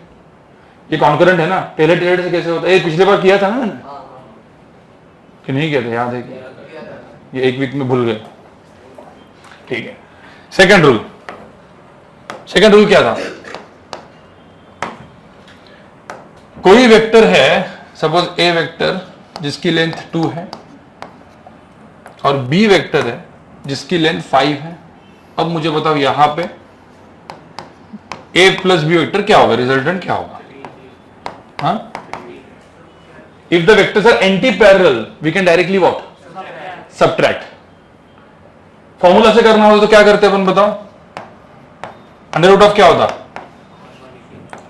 ये कॉन्करेंट है ना, टेल हेड से कैसे होता है? ये पिछले बार किया था ना मैंने, कि नहीं किया था? याद है कि ये 1 वीक में भूल गए, ठीक है। सेकंड रूल क्या था? कोई वेक्टर है, सपोज ए वेक्टर जिसकी लेंथ 2 है और बी वेक्टर है जिसकी लेंथ 5 है। अब मुझे बताओ यहां पे a + b वेक्टर क्या होगा? रिजल्टेंट क्या होगा? हाँ, if the vectors are anti parallel we can directly what? Subtract. Formula से करना होता तो क्या करते अपन बताओ? अंडर रूट ऑफ क्या होता?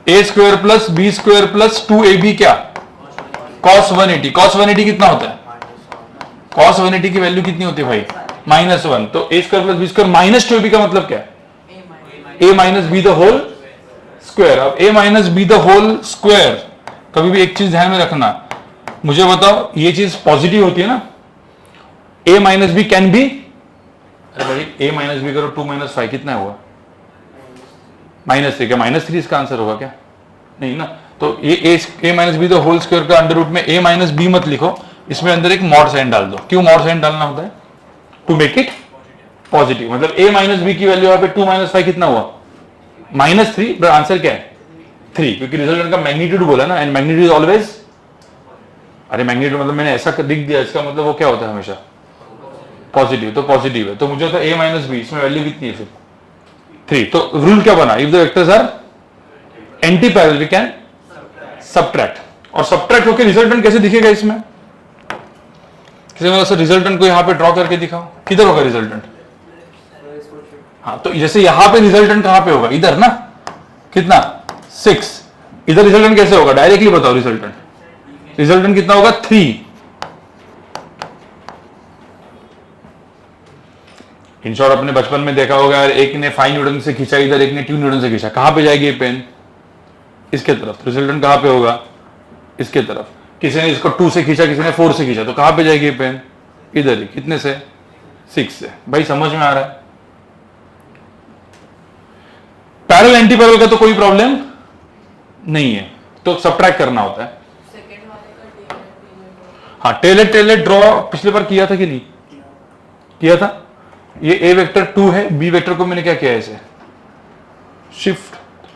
a² + b² + 2ab क्या? cos 180। cos 180 कितना होता है? cos 180 की वैल्यू कितनी होती है भाई? -1। तो a² + b² - 2ab का मतलब क्या है? a - b the whole square. अब a - b the whole square, कभी भी एक चीज ध्यान में रखना, मुझे बताओ ये चीज पॉजिटिव होती है ना, a - b कैन बी, अरे भाई a - b करो 2 - 5 कितना हुआ? -3। क्या -3 इसका आंसर होगा क्या? नहीं ना। तो ये a - b the whole square का अंडर रूट में a - b मत लिखो, इसमें अंदर एक मॉड साइन डाल दो। क्यों मॉड साइन डालना होता है? To make it positive. मतलब a - b की वैल्यू यहाँ पे 2 - 5 कितना हुआ? -3। बट आंसर क्या है? 3, क्योंकि रिजल्टेंट का मैग्नीट्यूड बोला ना, एंड मैग्नीट्यूड इज ऑलवेज, अरे मैग्नीट्यूड मतलब मैंने ऐसा लिख दिया, इसका मतलब वो क्या होता है? हमेशा पॉजिटिव। तो पॉजिटिव है, तो मुझे होता है a - b, इसमें वैल्यू कितनी है फिर? 3। तो रूल क्या बना? If the vectors are anti parallel we can subtract. और सबट्रैक्ट होकर रिजल्टेंट कैसे दिखेगा इसमें? किसी मतलब रिजल्टेंट को यहां पे ड्रॉ करके दिखाओ, किधर होगा रिजल्टेंट? हाँ, तो जैसे यहां पे रिजल्टेंट कहां पे होगा? इधर ना। कितना? 6। इधर रिजल्टेंट कैसे होगा? डायरेक्टली बताओ। रिजल्टेंट कितना होगा? 3। इन शॉर्ट अपने बचपन में देखा होगा, एक ने 5 न्यूटन से खींचा इधर, एक ने 2 न्यूटन से खींचा, कहां पे जाएगी ये पेन? इसके तरफ। रिजल्टेंट कहां पे होगा? इसके तरफ। किसी ने इसको 2 से खींचा, किसी ने 4 से खींचा, तो कहां पे जाएगी ये पेन? इधर ही। कितने से? 6 से। भाई समझ में आ रहा है? पैरेलल एंटी पैरेलल का तो कोई प्रॉब्लम नहीं है, तो सबट्रैक्ट करना होता है। हाँ, टेलर ड्रॉ पिछले बार किया था कि नहीं? किया था। ये ए वेक्टर 2 है, बी वेक्टर को मैंने क्या किया है, इसे शिफ्ट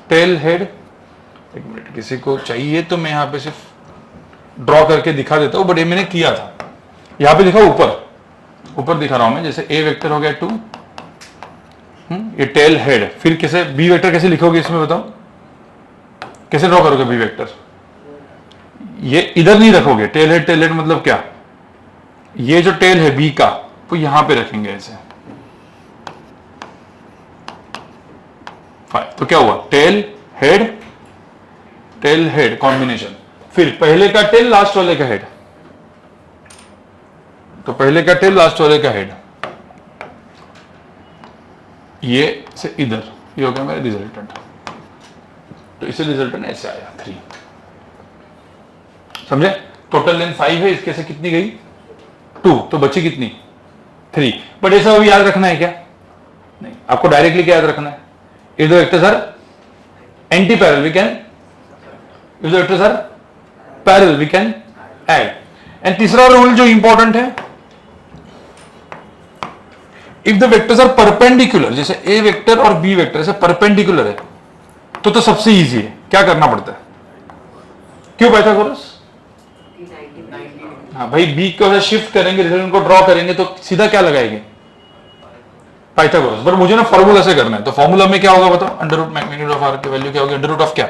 टेल हेड। एक मिनट, किसी को चाहिए तो मैं यहाँ पे सिर्फ ड्रॉ करके दिखा देता हूँ, बट ये मैंने किया था। यहाँ पे दिखा ऊपर दिखा रहा हूं मैं, जैसे ए वेक्टर हो गया 2, ये टेल हेड। फिर कैसे बी वेक्टर कैसे लिखोगे इसमें बताओ, कैसे ड्रॉ करोगे बी वेक्टर? ये इधर नहीं रखोगे, टेल हेड मतलब क्या, ये जो टेल है बी का वो यहां पे रखेंगे ऐसे। फाइन, तो क्या हुआ, टेल हेड कॉम्बिनेशन। फिर पहले का टेल लास्ट वाले का हेड, तो पहले का टेल लास्ट वाले का हेड, ये से इधर, ये हो गया मेरा रिजल्टेंट। तो इसे रिजल्टेंट ऐसे आया 3, समझे? टोटल लेंथ 5 है, इसके से कितनी गई 2, तो बची कितनी 3। बट ऐसा अभी याद रखना है क्या? नहीं, आपको डायरेक्टली क्या याद रखना है, if the vectors are anti parallel we can, if the vectors are parallel we can add. And तीसरा रूल जो इंपॉर्टेंट है, if the vectors are perpendicular, जैसे ए वेक्टर और बी वेक्टर ऐसे परपेंडिकुलर है, तो सबसे इजी है, क्या करना पड़ता है, क्यों पाइथागोरस? हाँ भाई, बी को शिफ्ट करेंगे, रिजल्टेंट को ड्रॉ करेंगे, तो सीधा क्या लगाएंगे, पाइथागोरस। पर मुझे ना फॉर्मूला से करना है, तो फॉर्मूला में क्या होगा बताओ, under root magnitude of R की वैल्यू क्या होगी, अंडर रूट ऑफ क्या,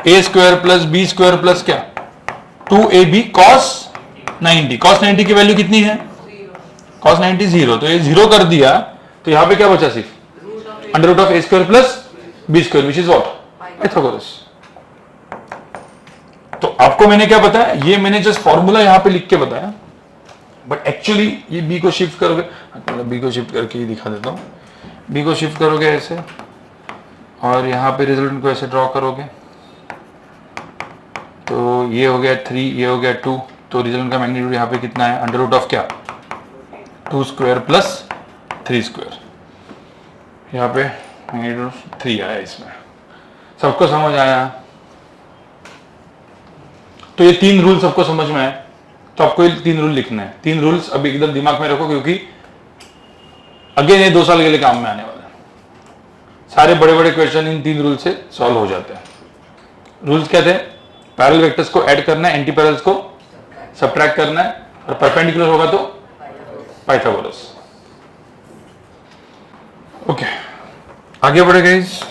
A square plus B square plus क्या 2ab cos 90। cos 90 की वैल्यू कितनी है, cos 90 0, तो ये 0 कर दिया, तो यहां पे क्या बचा, सिर्फ under root of A square plus B square which is what, Pythagoras. तो आपको मैंने क्या बताया, ये मैंने जस्ट फॉर्मूला यहां पे लिख के बताया, बट एक्चुअली ये बी को शिफ्ट करोगे, मतलब बी को शिफ्ट करके ही दिखा देता हूं, बी को शिफ्ट करोगे ऐसे, और यहां पे रिजल्टेंट को ऐसे ड्रॉ करोगे, तो ये हो गया 3, ये हो गया 2, तो रिजल्टेंट का मैग्नीट्यूड यहाँ पे कितना है, अंडर रूट ऑफ क्या 2 स्क्वायर प्लस 3 स्क्वायर, यहाँ पे मैग्नीट्यूड 3 आया इसमें। सबको समझ आया? तो ये 3 रूल सबको समझ में आए, तो आपको ये 3 रूल लिखना है। 3 रूल्स अभी एकदम दिमाग में रखो, क्योंकि अगेन ये 2 साल के लिए काम में आने वाला है। सारे बड़े बड़े क्वेश्चन इन 3 रूल से सॉल्व हो जाते हैं। रूल्स क्या थे, पैरेलल वेक्टर्स को ऐड करना है, एंटी पैरेलल्स को सबट्रैक्ट करना है, और परपेंडिकुलर होगा तो पाइथागोरस। ओके, आगे बढ़े गाइस।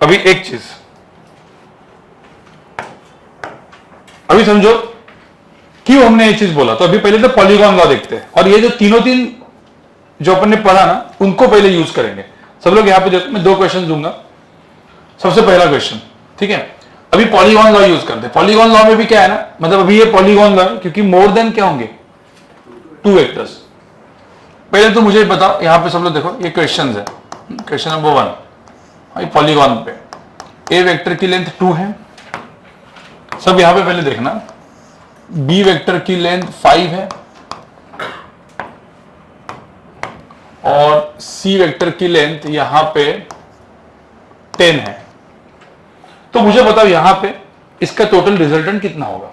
अभी एक चीज अभी समझो, क्यों हमने ये चीज बोला। तो अभी पहले तो पॉलीगॉन लॉ देखते हैं, और ये जो तीनों जो अपन ने पढ़ा ना, उनको पहले यूज करेंगे। सब लोग यहां पे देखो, मैं 2 क्वेश्चन दूंगा। सबसे पहला क्वेश्चन, ठीक है, अभी पॉलीगॉन लॉ यूज करते हैं। पॉलीगॉन लॉ में भी क्या है ना, मतलब अभी ये पॉलीगॉन लॉ है, क्योंकि मोर देन क्या होंगे 2 वेक्टर्स। पहले तो मुझे बताओ, यहां पे सब लोग देखो, ये क्वेश्चन है, क्वेश्चन नंबर 1, पॉलीगॉन पे ए वेक्टर की लेंथ 2 है, सब यहां पे पहले देखना, बी वेक्टर की लेंथ 5 है, और सी वेक्टर की लेंथ यहां पे 10 है। तो मुझे बताओ यहां पे इसका टोटल रिजल्टेंट कितना होगा,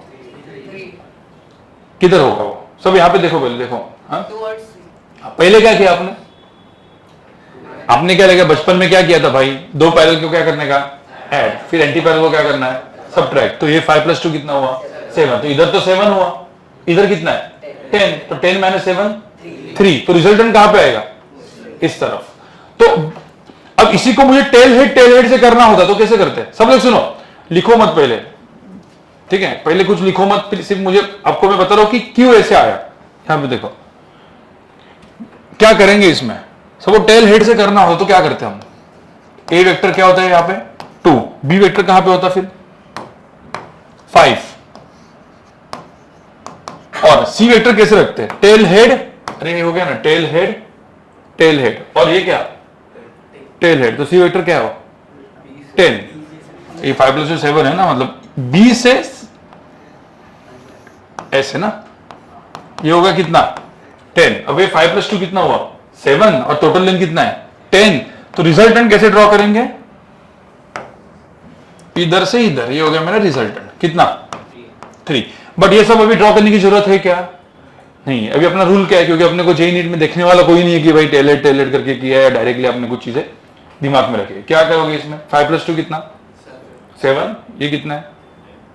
किधर होगा वो, सब यहां पे देखो, पहले देखो। हाँ, पहले क्या किया आपने क्या लगा, बचपन में क्या किया था भाई, 2 पैरेलल को क्या करने का, ऐड, फिर एंटी पैरेलल को क्या करना है, सबट्रैक्ट। तो ये 5 + 2 कितना हुआ 7, तो इधर तो 7 हुआ, इधर कितना है 10, तो 10 - 7 3, तो रिजल्टेंट कहां पे आएगा, इस तरफ। तो अब इसी को मुझे टेल हेड से करना होता, तो कैसे करते हैं, सब लोग सुनो, लिखो मत पहले, ठीक है, पहले कुछ लिखो मत, सिर्फ मुझे आपको मैं बता रहा हूं कि क्यों ऐसे आया। यहां पे देखो क्या करेंगे, इसमें सबको टेल हेड से करना होता तो क्या करते हैं हम, ए वेक्टर क्या होता है यहां पे 2, बी वेक्टर कहां पे होता फिर 5, और सी वेक्टर कैसे रखते हैं, टेल हेड, अरे हो गया ना, टेल हेड, और ये क्या टेल हेड, तो सी वेक्टर क्या हो 10, ये 5 + 2 7 है ना, मतलब बी से ऐसे ना, ये होगा कितना 10। अब ये 5 + 2 कितना हुआ 7, और टोटल लेंथ कितना है 10। तो रिजल्टेंट कैसे ड्रॉ करेंगे, इधर से इधर, ये हो गया मेरा रिजल्टेंट कितना 3। बट ये सब अभी ड्रॉ करने की जरूरत है क्या? नहीं। अभी अपना रूल क्या है, क्योंकि अपने को जेई नीट में देखने वाला कोई नहीं है कि भाई टेलेट करके किया या डायरेक्टली आपने कुछ चीजें दिमाग में रखी। क्या करोगे इसमें? 5 + 2 कितना? 7। ये कितना है?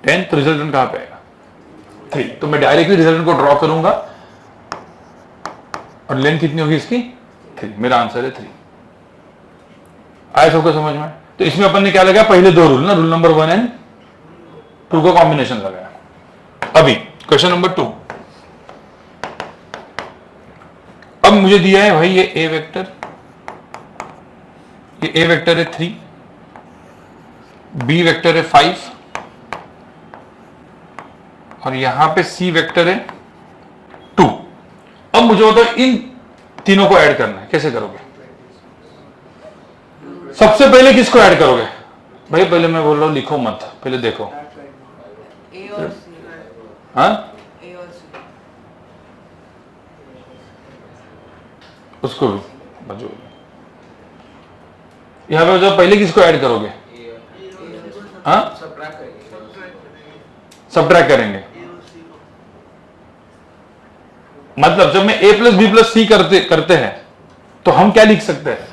10। तो रिजल्टेंट कहां पे आएगा? 3। तो मैं डायरेक्टली रिजल्टेंट को ड्रॉ करूंगा और लेंथ कितनी होगी इसकी? 3। मेरा आंसर है 3। आया सबको समझ में? तो इसमें अपन ने क्या लगाया? पहले 2 रूल ना, रूल नंबर 1 एंड 2 का कॉम्बिनेशन लगाया। अभी क्वेश्चन नंबर 2। अब मुझे दिया है भाई ये ए वेक्टर, ये ए वेक्टर है 3, बी वेक्टर है 5 और यहां पे सी वेक्टर है 2। अब मुझे बताओ इन तीनों को ऐड करना है, कैसे करोगे? सबसे पहले किसको ऐड करोगे? भाई पहले मैं बोल रहा हूं लिखो मत, पहले देखो। ए और सी। हाँ, ए और सी। उसको भी बचो। यहां पे बताओ पहले किसको ऐड करोगे? हाँ, सब्ट्रैक्ट करेंगे। मतलब जब मैं a + b + c करते हैं तो हम क्या लिख सकते हैं?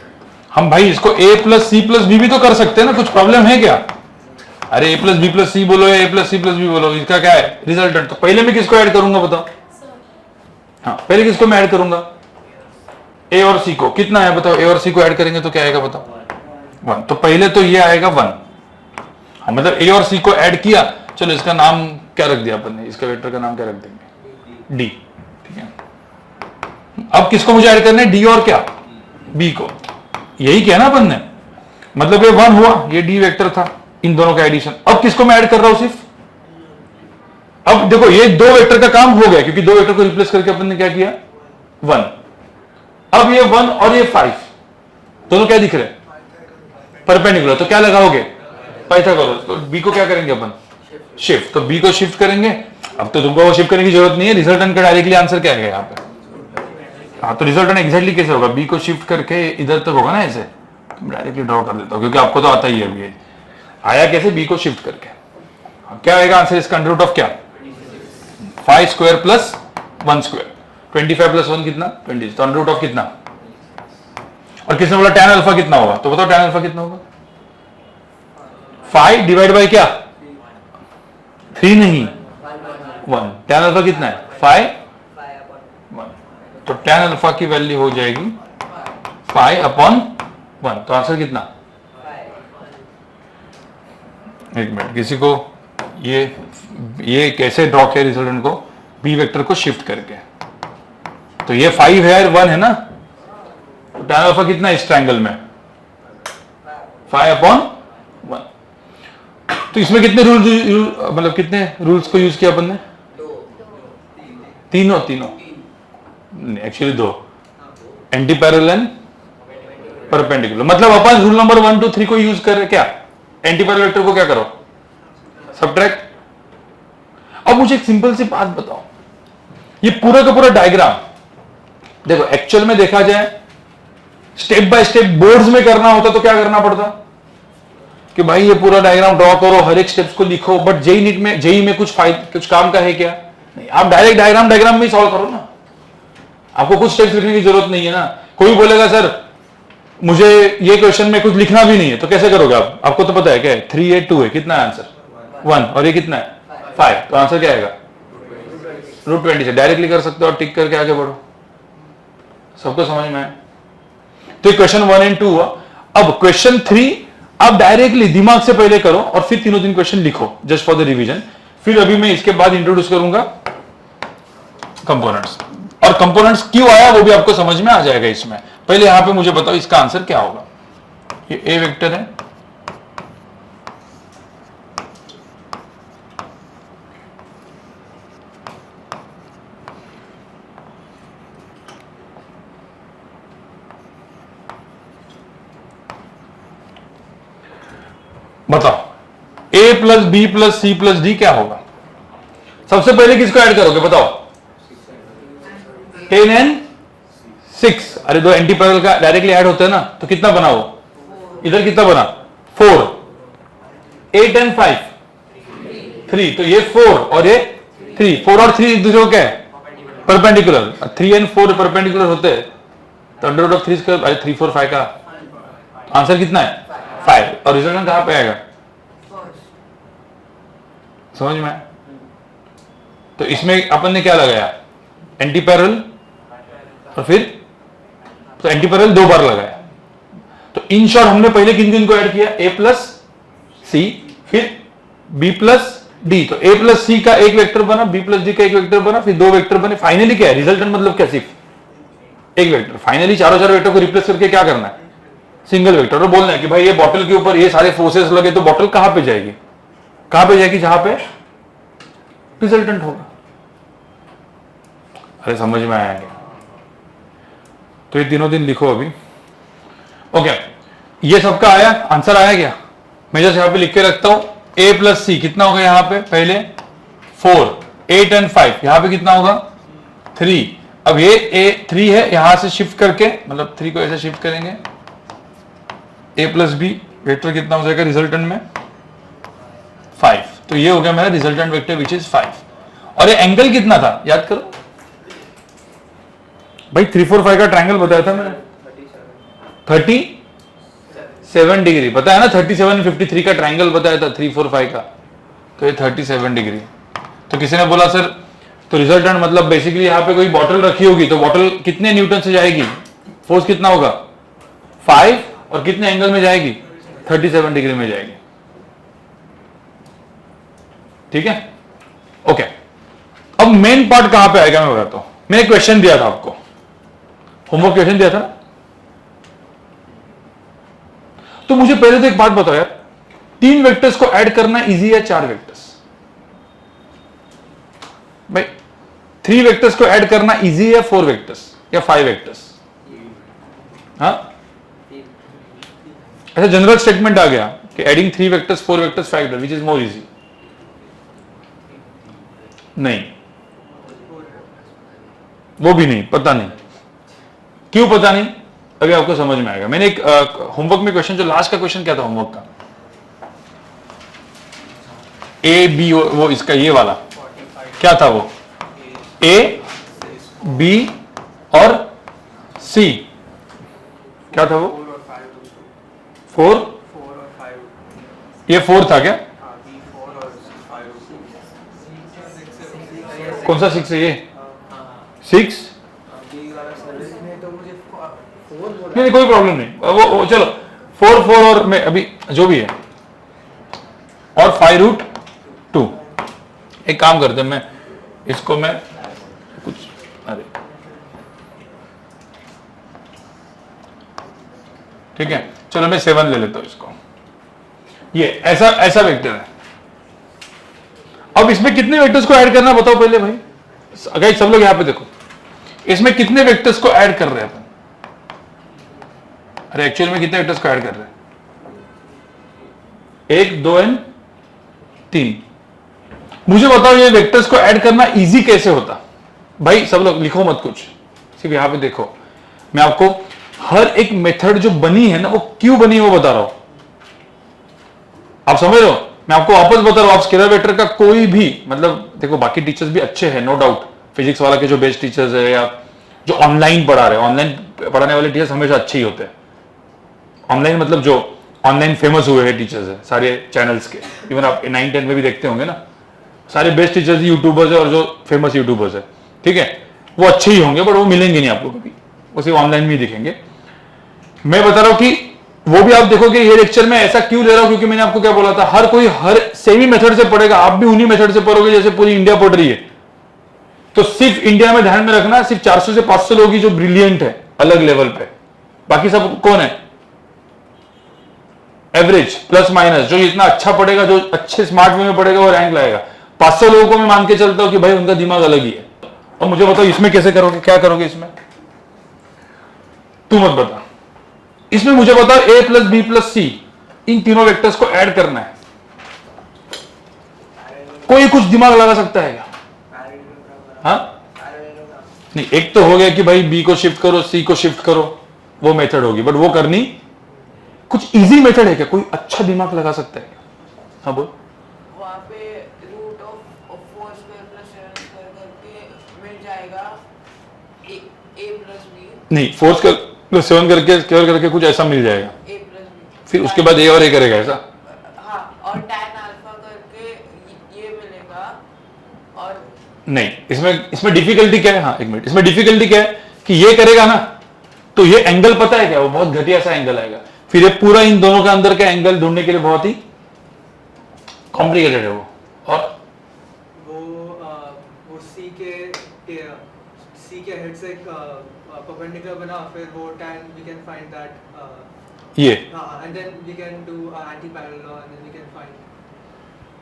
हम भाई इसको a + c + b भी तो कर सकते हैं ना, कुछ प्रॉब्लम है क्या? अरे a + b + c बोलो या a + c + b बोलो, इसका क्या है? रिजल्टेंट। तो पहले मैं किसको ऐड करूंगा बताओ? हाँ, पहले किसको मैं ऐड करूंगा? a और c को। कितना है बताओ? a और c को ऐड करेंगे तो क्या आएगा बताओ? 1। तो पहले तो ये आएगा 1। हाँ, मतलब a और c को ऐड किया। चलो इसका नाम क्या रख दिया अपन ने? इसका वेक्टर का नाम क्या रख देंगे? d। ठीक है। अब किसको मुझे ऐड करना है? d और क्या? b को। यही किया ना अपन ने। मतलब ये 1 हुआ, ये d वेक्टर था, इन दोनों का एडिशन। अब किसको मैं ऐड कर रहा हूं सिर्फ? अब देखो ये 2 वेक्टर का काम हो गया, क्योंकि 2 वेक्टर को रिप्लेस करके अपन ने क्या किया? 1। अब ये 1 और ये 5 दोनों क्या दिख रहे हैं? परपेंडिकुलर। तो क्या लगाओगे? पाइथागोरस। तो b को क्या करेंगे अपन? शिफ्ट। तो b को शिफ्ट करेंगे। अब तो तुमको वो शिफ्ट करने की जरूरत नहीं है, रिजल्टेंट का डायरेक्टली आंसर क्या है यहाँ पे? हाँ, तो रिजल्टेंट एग्जैक्टली कैसे होगा? b को शिफ्ट करके इधर तक होगा ना, ऐसे। तो डायरेक्टली ड्रॉ कर देता हूँ, क्योंकि आपको तो आता ही है। अभी आया कैसे? b को शिफ्ट करके। क्या आएगा आंसर इसका? अंडर रूट ऑफ क्या? 5² + 1²। 25 + 1 कितना? 20। तो अंडर रूट ऑफ कितना? और किसने बोला tan अल्फा कितना होगा? तो बताओ tan अल्फा कितना होगा? 5 डिवाइड बाय क्या? 3 नहीं, 1। tan अल्फा कितना है? 5 1। तो tan अल्फा की वैल्यू हो जाएगी 5/1। तो आंसर कितना? एक मिनट, किसी को ये कैसे ड्रॉ किया रिजल्टेंट को? बी वेक्टर को शिफ्ट करके। तो ये 5 है और 1 है ना, तो tan अल्फा कितना है इस ट्रायंगल में? 5/1। तो इसमें कितने मतलब कितने रूल्स को यूज किया अपन ने? तीनों actually 2। Anti parallel and perpendicular. मतलब अपन रूल नंबर 1 2 3 को यूज कर रहे क्या? एंटी पैरेलल वेक्टर को क्या करो? सब्ट्रैक्ट। अब मुझे एक सिंपल सी बात बताओ, ये पूरा का पूरा डायग्राम देखो, एक्चुअल में देखा जाए स्टेप बाय स्टेप बोर्ड्स में करना होता तो क्या करना पड़ता कि भाई ये पूरा डायग्राम ड्रॉ करो, हर एक स्टेप्स को लिखो। बट जेई में कुछ काम का है क्या? नहीं। आप डायरेक्ट डायग्राम में ही सॉल्व करो ना, आपको कुछ स्टेप्स लिखने की जरूरत नहीं है ना। कोई बोलेगा सर मुझे ये क्वेश्चन में कुछ लिखना भी नहीं है, तो कैसे करोगे आप? आपको तो पता है क्या है? 3 है 2 है, कितना है आंसर? 1। और ये कितना है? 5। तो आंसर क्या आएगा? √20 से डायरेक्टली कर सकते हो और टिक करके आगे बढ़ो। सबको समझ में आए? तो क्वेश्चन 1 एंड 2 हुआ। अब क्वेश्चन 3 आप डायरेक्टली दिमाग से पहले करो और फिर तीनों दिन क्वेश्चन लिखो जस्ट फॉर द रिवीजन। फिर अभी मैं इसके बाद इंट्रोड्यूस करूंगा कंपोनेंट्स, और कंपोनेंट्स क्यों आया वो भी आपको समझ में आ जाएगा इसमें। पहले यहां पे मुझे बताओ इसका आंसर क्या होगा? ये ए वेक्टर है, बताओ a + b + c + d क्या होगा? सबसे पहले किसको ऐड करोगे बताओ? 10 and 6। अरे 2 एंटी पैरेलल का डायरेक्टली ऐड होता है ना, तो कितना बना वो? इधर कितना बना? 4। 8 and 5 3। तो ये 4 और ये 3, 4 और 3 एक दूसरे को क्या है? परपेंडिकुलर। 3 and 4 परपेंडिकुलर होते हैं तो अंडर रूट ऑफ 3 स्क्वायर 3 4 5 का आंसर कितना है? 5। और रिजल्टेंट कहां पे आएगा? समझ में आया? तो इसमें अपन ने क्या लगाया? एंटी पैरेलल और फिर तो एंटी पैरेलल 2 बार लगाया। तो इन शॉर्ट हमने पहले किन किन को ऐड किया? a प्लस सी, फिर b प्लस डी। तो a प्लस सी का एक वेक्टर बना, b प्लस डी का एक वेक्टर बना, फिर 2 वेक्टर बने। फाइनली क्या है? रिजल्टेंट मतलब क्या? सिर्फ एक वेक्टर। फाइनली चारों वेक्टर को रिप्लेस करके क्या करना है? Single vector. और बोलना है कि भाई ये बॉटल के ऊपर ये सारे फोर्सेस लगे तो बॉटल कहां पे जाएगी? कहां पे जाएगी? जहां पे रिजल्टेंट होगा। अरे समझ में आया क्या? तो ये तीनों दिन लिखो अभी। ओके, ये सबका आया आंसर? आया क्या? मैं जैसे यहां पे लिख के रखता हूं a प्लस सी कितना होगा? यहां पे पहले 4, 8 and 5, यहां पे कितना होगा? 3। अब ये a 3 है, यहां से शिफ्ट करके मतलब 3 को ऐसे शिफ्ट करेंगे, a प्लस बी वेक्टर कितना हो जाएगा रिजल्टेंट में? 5। तो ये हो गया मेरा रिजल्टेंट वेक्टर विच इज 5। और ये एंगल कितना था याद करो भाई? 3 4 5 का ट्रायंगल बताया था मैंने, 37 डिग्री। पता है ना? 37 53 का ट्रायंगल बताया था 3 4 5 का। तो ये 37 डिग्री। तो किसी ने बोला सर तो रिजल्टेंट मतलब बेसिकली यहां पे कोई बॉटल रखी होगी तो बॉटल कितने न्यूटन से जाएगी? फोर्स कितना होगा? 5। और कितने एंगल में जाएगी? 37 डिग्री में जाएगी। ठीक है? ओके, अब मेन पार्ट कहां पे आएगा मैं बताता हूं। मैंने क्वेश्चन दिया था आपको, होमवर्क क्वेश्चन दिया था ना। तो मुझे पहले तो एक बात बताओ यार, 3 वेक्टर्स को ऐड करना इजी है 4 वेक्टर्स? भाई 3 वेक्टर्स को ऐड करना इजी है 4 वेक्टर्स या 5 वेक्टर्स? हाँ, ऐसा जनरल स्टेटमेंट आ गया कि adding 3 vectors 4 vectors 5 vectors which is more easy. नहीं, वो भी नहीं, पता नहीं क्यों, पता नहीं, अभी आपको समझ में आएगा। मैंने एक होमवर्क में क्वेश्चन, जो लास्ट का क्वेश्चन क्या था होमवर्क का? ए बी, वो इसका ये वाला क्या था? वो ए बी और सी क्या था? वो 4 ये 4 था क्या? कौन सा 6 है ये? 6 नहीं, कोई प्रॉब्लम नहीं, वो चलो 4 4 और मैं अभी जो भी है और 5√2। एक काम करते हैं, मैं इसको मैं कुछ अरे ठीक है, चलो मैं 7 ले लेता हूं इसको। ये ऐसा वेक्टर है। अब इसमें कितने वेक्टर्स को ऐड करना बताओ पहले भाई? अगर सब लोग यहां पे देखो, इसमें कितने वेक्टर्स को ऐड कर रहे हैं अपन? अरे एक्चुअल में कितने वेक्टर्स को ऐड कर रहे हैं? 1 2 और 3। मुझे बताओ ये वेक्टर्स को ऐड करना इजी कैसे होता? भाई सब लोग लिखो मत कुछ, सिर्फ यहां पे देखो। मैं आपको हर एक मेथड जो बनी है ना वो क्यों बनी वो बता रहा हूं। आप समझ रहे हो? मैं आपको वापस बता रहा हूं, आप स्केलर वेक्टर का कोई भी मतलब देखो, बाकी टीचर्स भी अच्छे हैं नो डाउट, फिजिक्स वाला के जो बेस्ट टीचर्स है या जो ऑनलाइन पढ़ा रहे हैं, ऑनलाइन पढ़ाने वाले टीचर्स हमेशा अच्छे ही होते हैं। ऑनलाइन मतलब जो ऑनलाइन फेमस हुए हैं टीचर्स है सारे चैनल्स के, इवन आप 9 10 में भी देखते होंगे ना, सारे बेस्ट टीचर्स यूट्यूबर्स है और जो फेमस यूट्यूबर्स है, ठीक है, वो अच्छे ही होंगे, बट वो मिलेंगे नहीं आपको कभी, वो सिर्फ ऑनलाइन में ही दिखेंगे। मैं बता रहा हूं कि वो भी आप देखोगे ये लेक्चर में ऐसा क्यों ले रहा हूं, क्योंकि मैंने आपको क्या बोला था, हर कोई हर सेमी मेथड से पढ़ेगा, आप भी उन्हीं मेथड से पढ़ोगे जैसे पूरी इंडिया पढ़ रही है। तो सिर्फ इंडिया में ध्यान में रखना, सिर्फ 400 से 500 लोग ही जो ब्रिलियंट है अलग लेवल पे, बाकी सब कौन है? एवरेज प्लस माइनस, जो इतना अच्छा पढ़ेगा, जो अच्छे स्मार्ट वे में पढ़ेगा वो रैंक लाएगा। 500 लोगों को मैं मान के चलता हूं कि भाई उनका दिमाग अलग ही है। और मुझे बताओ इसमें कैसे करोगे, क्या करोगे इसमें? तू मत बता। इसमें मुझे बताओ a प्लस बी प्लस सी, इन तीनों वेक्टर्स को ऐड करना है। कोई कुछ दिमाग लगा सकता है क्या? हाँ नहीं, एक तो हो गया कि भाई b को शिफ्ट करो, c को शिफ्ट करो, वो मेथड होगी, बट वो करनी कुछ इजी मेथड है क्या? कोई अच्छा दिमाग लगा सकता है क्या? हाँ बोल। वहाँ पे रूट ऑफ 4 स्क्वायर प्लस 7 जाएगा a प्लस बी, नहीं, 4 प्लस 7 करके स्क्वायर करके कुछ ऐसा मिल जाएगा, a प्लस बी, फिर उसके बाद ए और ए करेगा ऐसा। हाँ, और tan अल्फा करके ये मिलेगा। और नहीं, इसमें डिफिकल्टी क्या है, हाँ एक मिनट, इसमें डिफिकल्टी क्या है कि ये करेगा ना तो ये एंगल पता है क्या, वो बहुत घटिया सा एंगल आएगा, फिर ये पूरा इन दोनों के अंदर का एंगल ढूंढने के लिए बहुत ही कॉम्प्लिकेटेड है वो। और वो सी के हेड से परपेंडिकुलर बना, फिर वो tan we can find that ये and then we can do anti parallel and then we can find,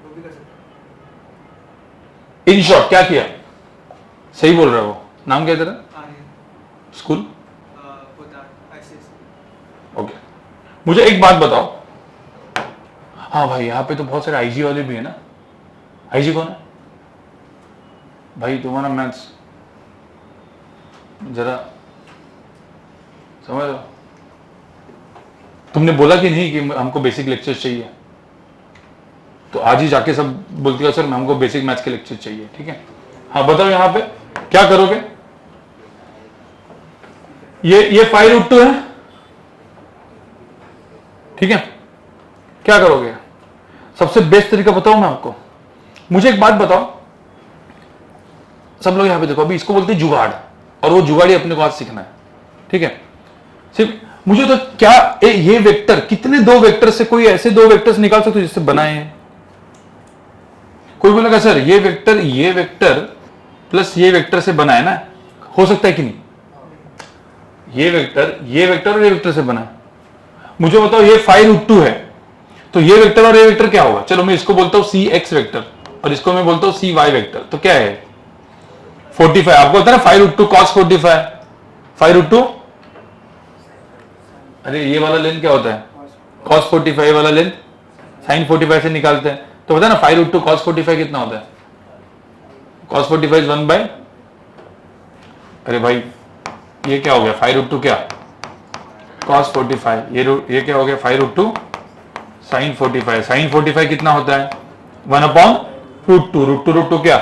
वो भी कर सकते इन शॉर्ट क्या किया, सही बोल रहा है वो, नाम क्या है तेरा हैं। School? for that ICSE। Okay, मुझे एक बात बताओ, हाँ भाई यहाँ पे तो बहुत सारे आईजी वाले भी है ना, आईजी कौन है भाई? तुम्हारा मैथ्स जरा समझ लो, तुमने बोला कि नहीं कि हमको बेसिक लेक्चर चाहिए, तो आज ही जाके सब बोलती हो सर हमको बेसिक मैथ्स के लेक्चर चाहिए, ठीक है? हाँ बताओ यहाँ पे क्या करोगे? ये 5√2 है, ठीक है? क्या करोगे? सबसे बेस्ट तरीका बताऊं मैं आपको, मुझे एक बात बताओ, सब लोग यहाँ पे देखो, अभी इसको बोलते हैं जुगाड़, और वो जुगाड़ी अपने को आज सीखना है, ठीक है? सिर्फ मुझे तो क्या ये वेक्टर, कितने दो वेक्टर से कोई ऐसे दो वेक्टर्स निकाल सकते हो जिससे बनाए हैं? कोई बोलेगा सर ये वेक्टर प्लस ये वेक्टर से बना है ना, हो सकता है कि नहीं? ये वेक्टर और ये वेक्टर से बना है। मुझे बताओ ये 5√2 है, तो ये वेक्टर और ये वेक्टर क्या होगा? चलो मैं इसको बोलता हूं cx वेक्टर और इसको मैं बोलता हूं cy वेक्टर, तो क्या है 45। आपको बोलता है ना 5√2 cos 45, 5√2, अरे ये वाला लेंथ क्या होता है cos 45 वाला लेंथ sin 45 से निकालते हैं, तो पता है ना 5√2 cos 45 कितना होता है? cos 45 is 1 by, अरे भाई ये क्या हो गया 5√2 क्या cos 45, ये क्या हो गया 5√2 sin 45, sin 45 कितना होता है 1/√2, √2 क्या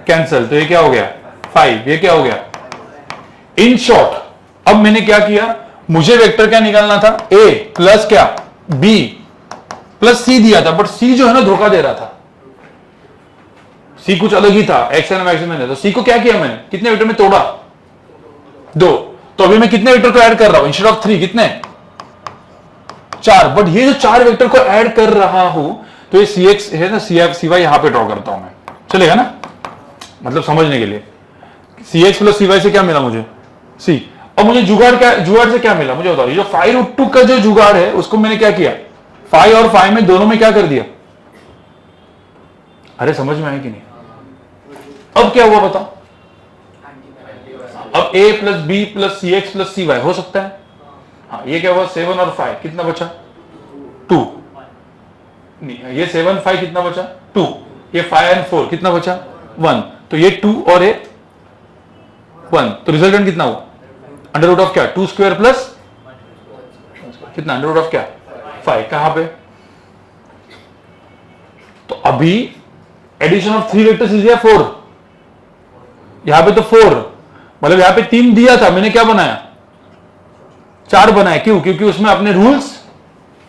कैंसल, तो ये क्या हो गया 5, ये क्या हो गया। इन शॉर्ट अब मैंने क्या किया, मुझे वेक्टर क्या निकालना था, a प्लस क्या b प्लस c दिया था, बट c जो है ना धोखा दे रहा था, c कुछ अलग ही था, एक्स मैक्सिमम है, तो c को क्या किया मैंने, कितने वेक्टर में तोड़ा 2, तो अभी मैं कितने वेक्टर को ऐड कर रहा हूं इंस्टेड ऑफ 3, कितने 4, बट ये जो 4 वेक्टर को ऐड कर रहा हूं तो ये cx है ना cy यहां पे ड्रॉ करता हूं मैं, चलेगा ना, मतलब समझने के लिए cx प्लस cy से क्या मिला मुझे c, और मुझे जुगाड़ से क्या मिला मुझे बताओ, ये जो 5√2 का जो जुगाड़ है उसको मैंने क्या किया 5 और 5 में दोनों में क्या कर दिया, अरे समझ में आया कि नहीं? अब क्या हुआ बताओ, अब a plus b plus cx plus cy हो सकता है, हाँ ये क्या हुआ 7 और 5 कितना बचा 2, नहीं ये 7 5 कितना बचा 2, ये 5 और 4 कितना बचा 1, तो ये 2 और ये 1, तो रिजल्टेंट कितना हुआ अंडर रूट ऑफ क्या 2 स्क्वायर प्लस कितना अंडर रूट ऑफ क्या 5, कहां पे, तो अभी एडिशन ऑफ 3 वेक्टर्स इज 4, यहां पे तो 4, मतलब यहां पे 3 दिया था, मैंने क्या बनाया 4 बनाया, क्यों, क्योंकि उसमें अपने रूल्स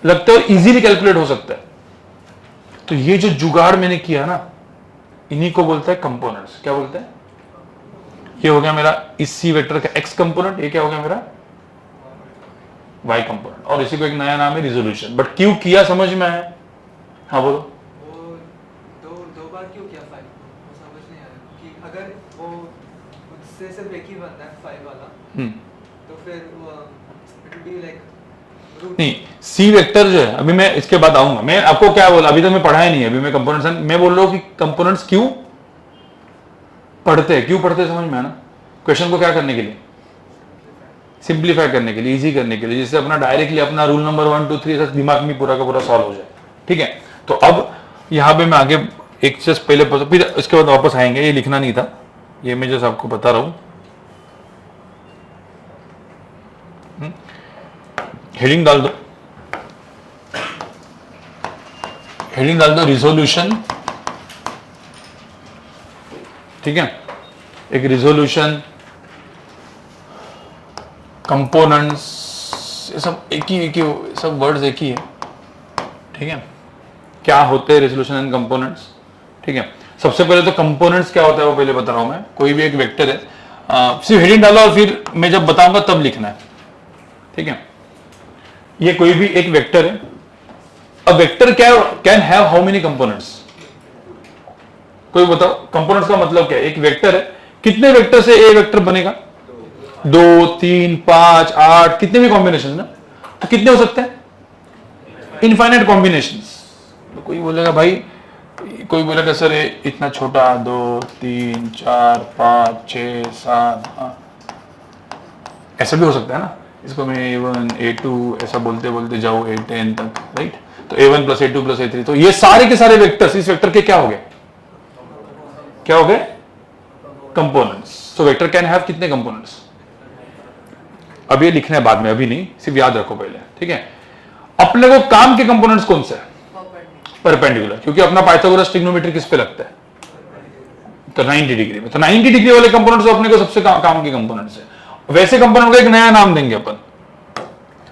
लगते हैं इजीली कैलकुलेट हो सकता है। तो ये जो जुगाड़ मैंने किया ना इन्हीं को बोलता है कंपोनेंट्स, क्या बोलते हैं, ये हो गया मेरा इस सी वेक्टर का x कंपोनेंट, ये क्या हो गया मेरा y कंपोनेंट, और इसी को एक नया नाम है रिजोल्यूशन, बट क्यों किया समझ में आया? हाँ बोलो। वो दो बार क्यों किया 5, वो समझ नहीं आया कि अगर वो उससे सिर्फ एक ही बनता है 5 वाला, तो फिर इट विल बी लाइक नहीं, सी वेक्टर जो है, अभी मैं इसके बाद आऊंगा, मैं आपको क्या बोला अभी तक मैं पढ़ाया नहीं है, अभी मैं कंपोनेंट्स, मैं बोल रहा हूं कि कंपोनेंट्स क्यों पढ़ते हैं समझ में है ना, क्वेश्चन को क्या करने के लिए सिंप्लीफाई करने के लिए, इजी करने के लिए, जिससे अपना डायरेक्टली अपना रूल नंबर 1 2 3 दिमाग में पूरा का पूरा सॉल्व हो जाए, ठीक है? तो अब यहां पे मैं आगे एक चीज पहले फिर इसके बाद वापस आएंगे, ये लिखना नहीं था, ये मैं जैसे आपको बता रहा हूं, हेडिंग डाल दो, रिजोल्यूशन, ठीक है? एक रिजोल्यूशन, कंपोनेंट्स, ये सब एक ही सब वर्ड्स एक ही है, ठीक है। क्या होते हैं रेजोल्यूशन एंड कंपोनेंट्स, ठीक है। सबसे पहले तो कंपोनेंट्स क्या होता है वो पहले बता रहा हूं मैं। कोई भी एक वेक्टर है, सिर्फ हेडिंग डालो और फिर मैं जब बताऊंगा तब लिखना है, ठीक है। ये कोई भी एक वेक्टर है। A vector can have how many components, कोई बताओ। कंपोनेंट्स का मतलब क्या है? एक वेक्टर है, कितने वेक्टर से ए वेक्टर बनेगा? 2, 3, 5, 8, कितने भी कॉम्बिनेशन ना, तो कितने हो सकते हैं? Infinite combinations. तो कोई बोलेगा भाई, कोई बोलेगा सर ये इतना छोटा, 2, 3, 4, 5, 6, 7, ऐसा भी हो सकता है ना। इसको मैं A1, A2 ऐसा बोलते बोलते जाओ A10 तक, राइट। तो A1 plus A2 plus A3, तो ये सारे के सारे वेक्टर्स इस वेक्टर के क्या हो गए? क्या हो गए? Components. So vector can have कितने कंपोनेंट्स? अब ये लिखना है बाद में, अभी नहीं, सिर्फ याद रखो पहले, ठीक है। अपने को काम के कंपोनेंट्स कौन से है? परपेंडिकुलर, क्योंकि अपना पाइथागोरस ट्रिग्नोमेट्री किस पे लगता है? तो 90 डिग्री में। तो 90 डिग्री वाले कंपोनेंट्स अपने को सबसे काम के कंपोनेंट्स है। वैसे कंपोनेंट का एक नया नाम देंगे अपन,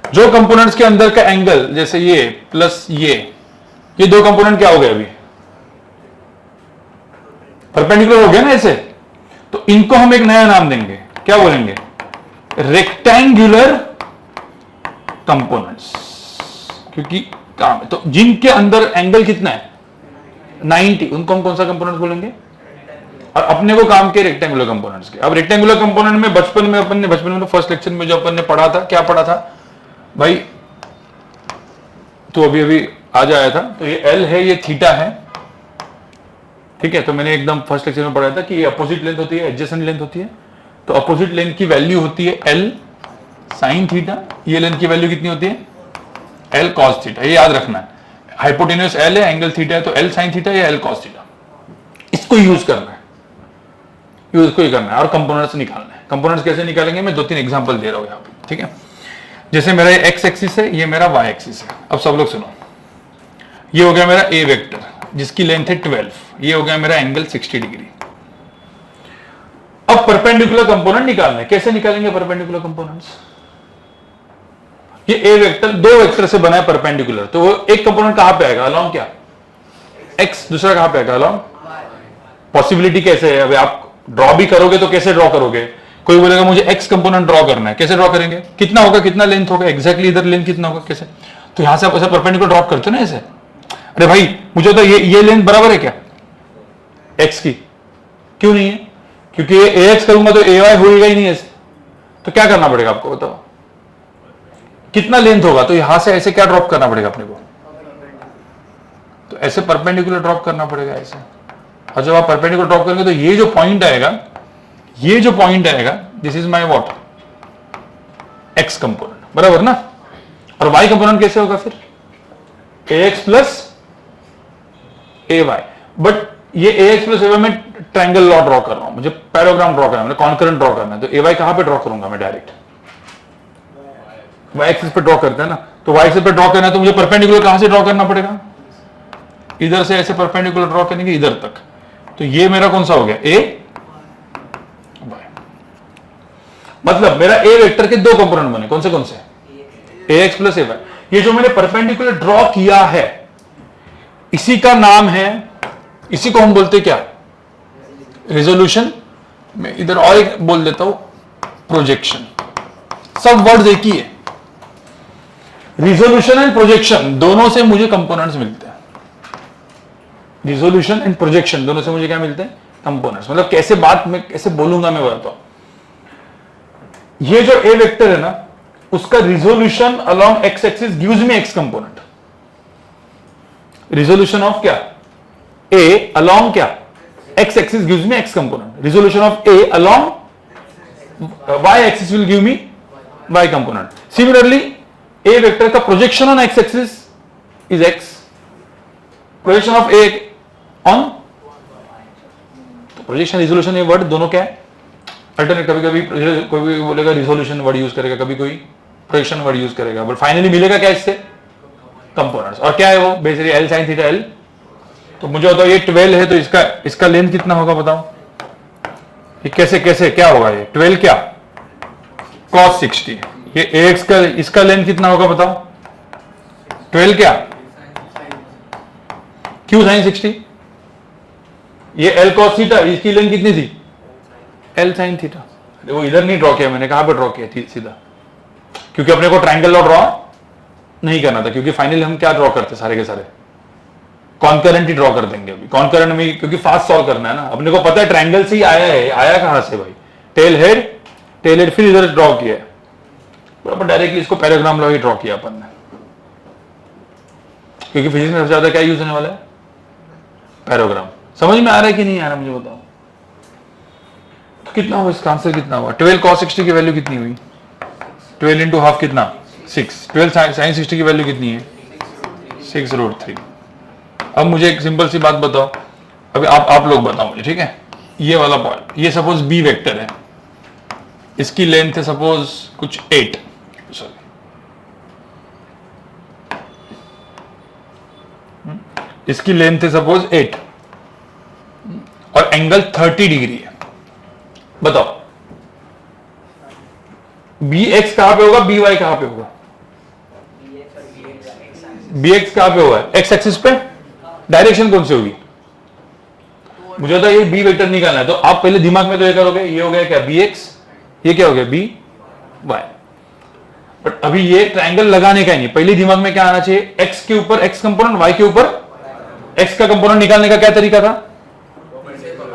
जो कंपोनेंट्स के अंदर का एंगल, जैसे ये प्लस ये दो कंपोनेंट क्या हो गए अभी? परपेंडिकुलर हो गया ना ऐसे। तो इनको हम एक नया नाम देंगे, क्या बोलेंगे? रेक्टेंगुलर कंपोनेंट्स, क्योंकि काम है। तो जिनके अंदर एंगल कितना है? 90, उनको हम कौन सा कंपोनेंट बोलेंगे? और अपने को काम के रेक्टेंगुलर कंपोनेंट्स के। अब रेक्टेंगुलर कंपोनेंट में बचपन में तो फर्स्ट लेक्चर में जो अपन ने पढ़ा था, क्या पढ़ा था भाई? तो अभी आज आया था। तो ये L है, ये थीटा है, ठीक है। तो मैंने एकदम फर्स्ट लेक्चर में पढ़ा था कि ये अपोजिट लेंथ होती है, एडजेसेंट लेंथ होती है। तो अपोजिट लेंथ की वैल्यू होती है L साइन थीटा, ये लेंथ की वैल्यू कितनी होती है? L cos theta. ये याद रखना है। हाइपोटेन्यूस L है, एंगल थीटा है, तो L साइन थीटा या L cos थीटा, इसको यूज करना है, इसको ही करना है। और कंपोनेंट्स निकालना है। कंपोनेंट्स कैसे निकालेंगे? मैं 2-3 एग्जांपल दे रहा हूं यहाँ पे, ठीक है। जैसे मेरा एक्स एक्सिस है, ये मेरा वाई एक्सिस है। अब सब लोग सुनो, ये हो गया मेरा ए वेक्टर जिसकी लेंथ है 12, ये हो गया मेरा एंगल 60 डिग्री। अब परपेंडिकुलर कंपोनेंट निकालना है। कैसे निकालेंगे परपेंडिकुलर कंपोनेंट्स? ये ए वेक्टर दो वेक्टर से बना है परपेंडिकुलर, तो वो एक कंपोनेंट कहां पे आएगा? अलोंग क्या? एक्स। दूसरा कहां पे आएगा? अलोंग। पॉसिबिलिटी कैसे है? अभी आप ड्रॉ भी करोगे तो कैसे ड्रॉ करोगे? कोई बोलेगा मुझे एक्स कंपोनेंट ड्रॉ करना है, कैसे ड्रॉ करेंगे? कितना होगा, कितना लेंथ होगा, एग्जैक्टली इधर लेंथ कितना होगा, कैसे? तो यहां से आप ऐसा परपेंडिकुलर ड्रॉ करते हो ना ऐसे। अरे भाई मुझे तो ये लेंथ बराबर है क्या एक्स की? क्यों नहीं है? क्योंकि ये ax करूंगा तो ay होएगा ही नहीं ऐसे। तो क्या करना पड़ेगा आपको, बताओ कितना लेंथ होगा? तो यहां से ऐसे क्या ड्रॉप करना पड़ेगा अपने को? तो ऐसे परपेंडिकुलर ड्रॉप करना पड़ेगा ऐसे। और जब आप परपेंडिकुलर ड्रॉप करेंगे तो ये जो पॉइंट आएगा, this is my what? X component, बराबर ना। और वाई कंपोनेंट कैसे होगा फिर? ax plus ay। बट ये ax प्लस ay में ट्रायंगल लॉ ड्रॉ कर रहा हूं, मुझे पैराग्राम ड्रॉ करना है, कॉन्करेंट ड्रॉ करना है। तो ay कहां पे ड्रॉ करूंगा मैं? डायरेक्ट y एक्सिस पे ड्रॉ करते हैं ना। तो y एक्सिस पे ड्रॉ करना है तो मुझे परपेंडिकुलर कहां से ड्रॉ करना पड़ेगा? इधर से ऐसे परपेंडिकुलर ड्रॉ करेंगे इधर तक। तो ये मेरा कौन सा हो गया? a y। मतलब मेरा a वेक्टर के दो कंपोनेंट बने, कौन से ax प्लस ay। ये जो मैंने परपेंडिकुलर ड्रॉ किया है, इसी का नाम है, इसी को हम बोलते क्या? रेजोल्यूशन। मैं इधर और एक बोल देता हूं, प्रोजेक्शन। सब वर्ड्स एक ही है। रिजोल्यूशन एंड प्रोजेक्शन दोनों से मुझे कंपोनेंट्स मिलते हैं। रिजोल्यूशन एंड प्रोजेक्शन दोनों से मुझे क्या मिलते हैं? कंपोनेंट्स। मतलब कैसे बात मैं कैसे बोलूंगा मैं बताता हूं। ये जो ए वेक्टर है ना, उसका resolution along X axis gives me X component. Resolution of क्या? ए अलोंग क्या? X axis gives me X component. Resolution of A along Y axis will give me Y component. Similarly A vector का projection on X axis is X, projection of A on. तो projection resolution ये word दोनों क्या है? Alternate. कभी कभी कोई भी बोलेगा रिजोल्यूशन वर्ड यूज करेगा, कभी कोई प्रोजेक्शन वर्ड यूज करेगा, बट फाइनली मिलेगा क्या इससे? कंपोनेंट्स। और क्या है वो? Basically L sine theta L. तो मुझे बताओ ये 12 है तो इसका लेंथ कितना होगा बताओ? ये कैसे कैसे क्या होगा, ये 12 क्या cos 60, ये ax का इसका लेंथ कितना होगा बताओ, 12 क्या q sin 60, ये l cos थीटा, इसकी लेंथ कितनी थी l sin थीटा। वो इधर नहीं ड्रॉ किया मैंने, कहां पे ड्रॉ किया सीधा, क्योंकि अपने को ट्रायंगल लॉ ड्रॉ नहीं करना था, क्योंकि फाइनली हम क्या ड्रॉ करते सारे के सारे कॉन्करेंट ही ड्रॉ कर देंगे अभी कॉन्करेंट में, क्योंकि फास्ट सॉल्व करना है ना, अपने को पता है ट्रायंगल से ही आया है, आया कहां से भाई, टेल हेड फिर इधर ड्रॉ किया है, पर डायरेक्टली इसको पैराग्राम लॉ ही ड्रॉ किया अपन ने, क्योंकि फिजिक्स में सबसे ज्यादा क्या यूज होने वाला है, पैराग्राम। समझ में आ रहा है कि नहीं आ रहा मुझे बताओ, तो कितना हुआ इसका आंसर, कितना हुआ 12 cos 60 की वैल्यू कितनी हुई, 12 इंटू हाफ कितना 6, 12 sin 60 की वैल्यू कितनी है 6√3। अब मुझे एक सिंपल सी बात बताओ, अभी आप लोग बताओ मुझे, ठीक है, ये वाला पॉइंट, ये सपोज बी वेक्टर है, इसकी लेंथ है सपोज कुछ 8, सॉरी इसकी लेंथ है सपोज 8 और एंगल 30 डिग्री है, बताओ बी एक्स कहां पे होगा, बी वाई कहां पे होगा, बी एक्स कहां पे होगा, एक्स एक्सिस पे, डायरेक्शन कौन सी होगी, मुझे तो ये बी वेक्टर निकालना है, तो आप पहले दिमाग में तो ये करोगे, ये हो गया क्या बी एक्स, ये क्या हो गया बी वाई, बट अभी ये ट्रायंगल लगाने का ही नहीं, पहले दिमाग में क्या आना चाहिए, एक्स के ऊपर एक्स कंपोनेंट, वाई के ऊपर एक्स का कंपोनेंट निकालने का क्या तरीका था,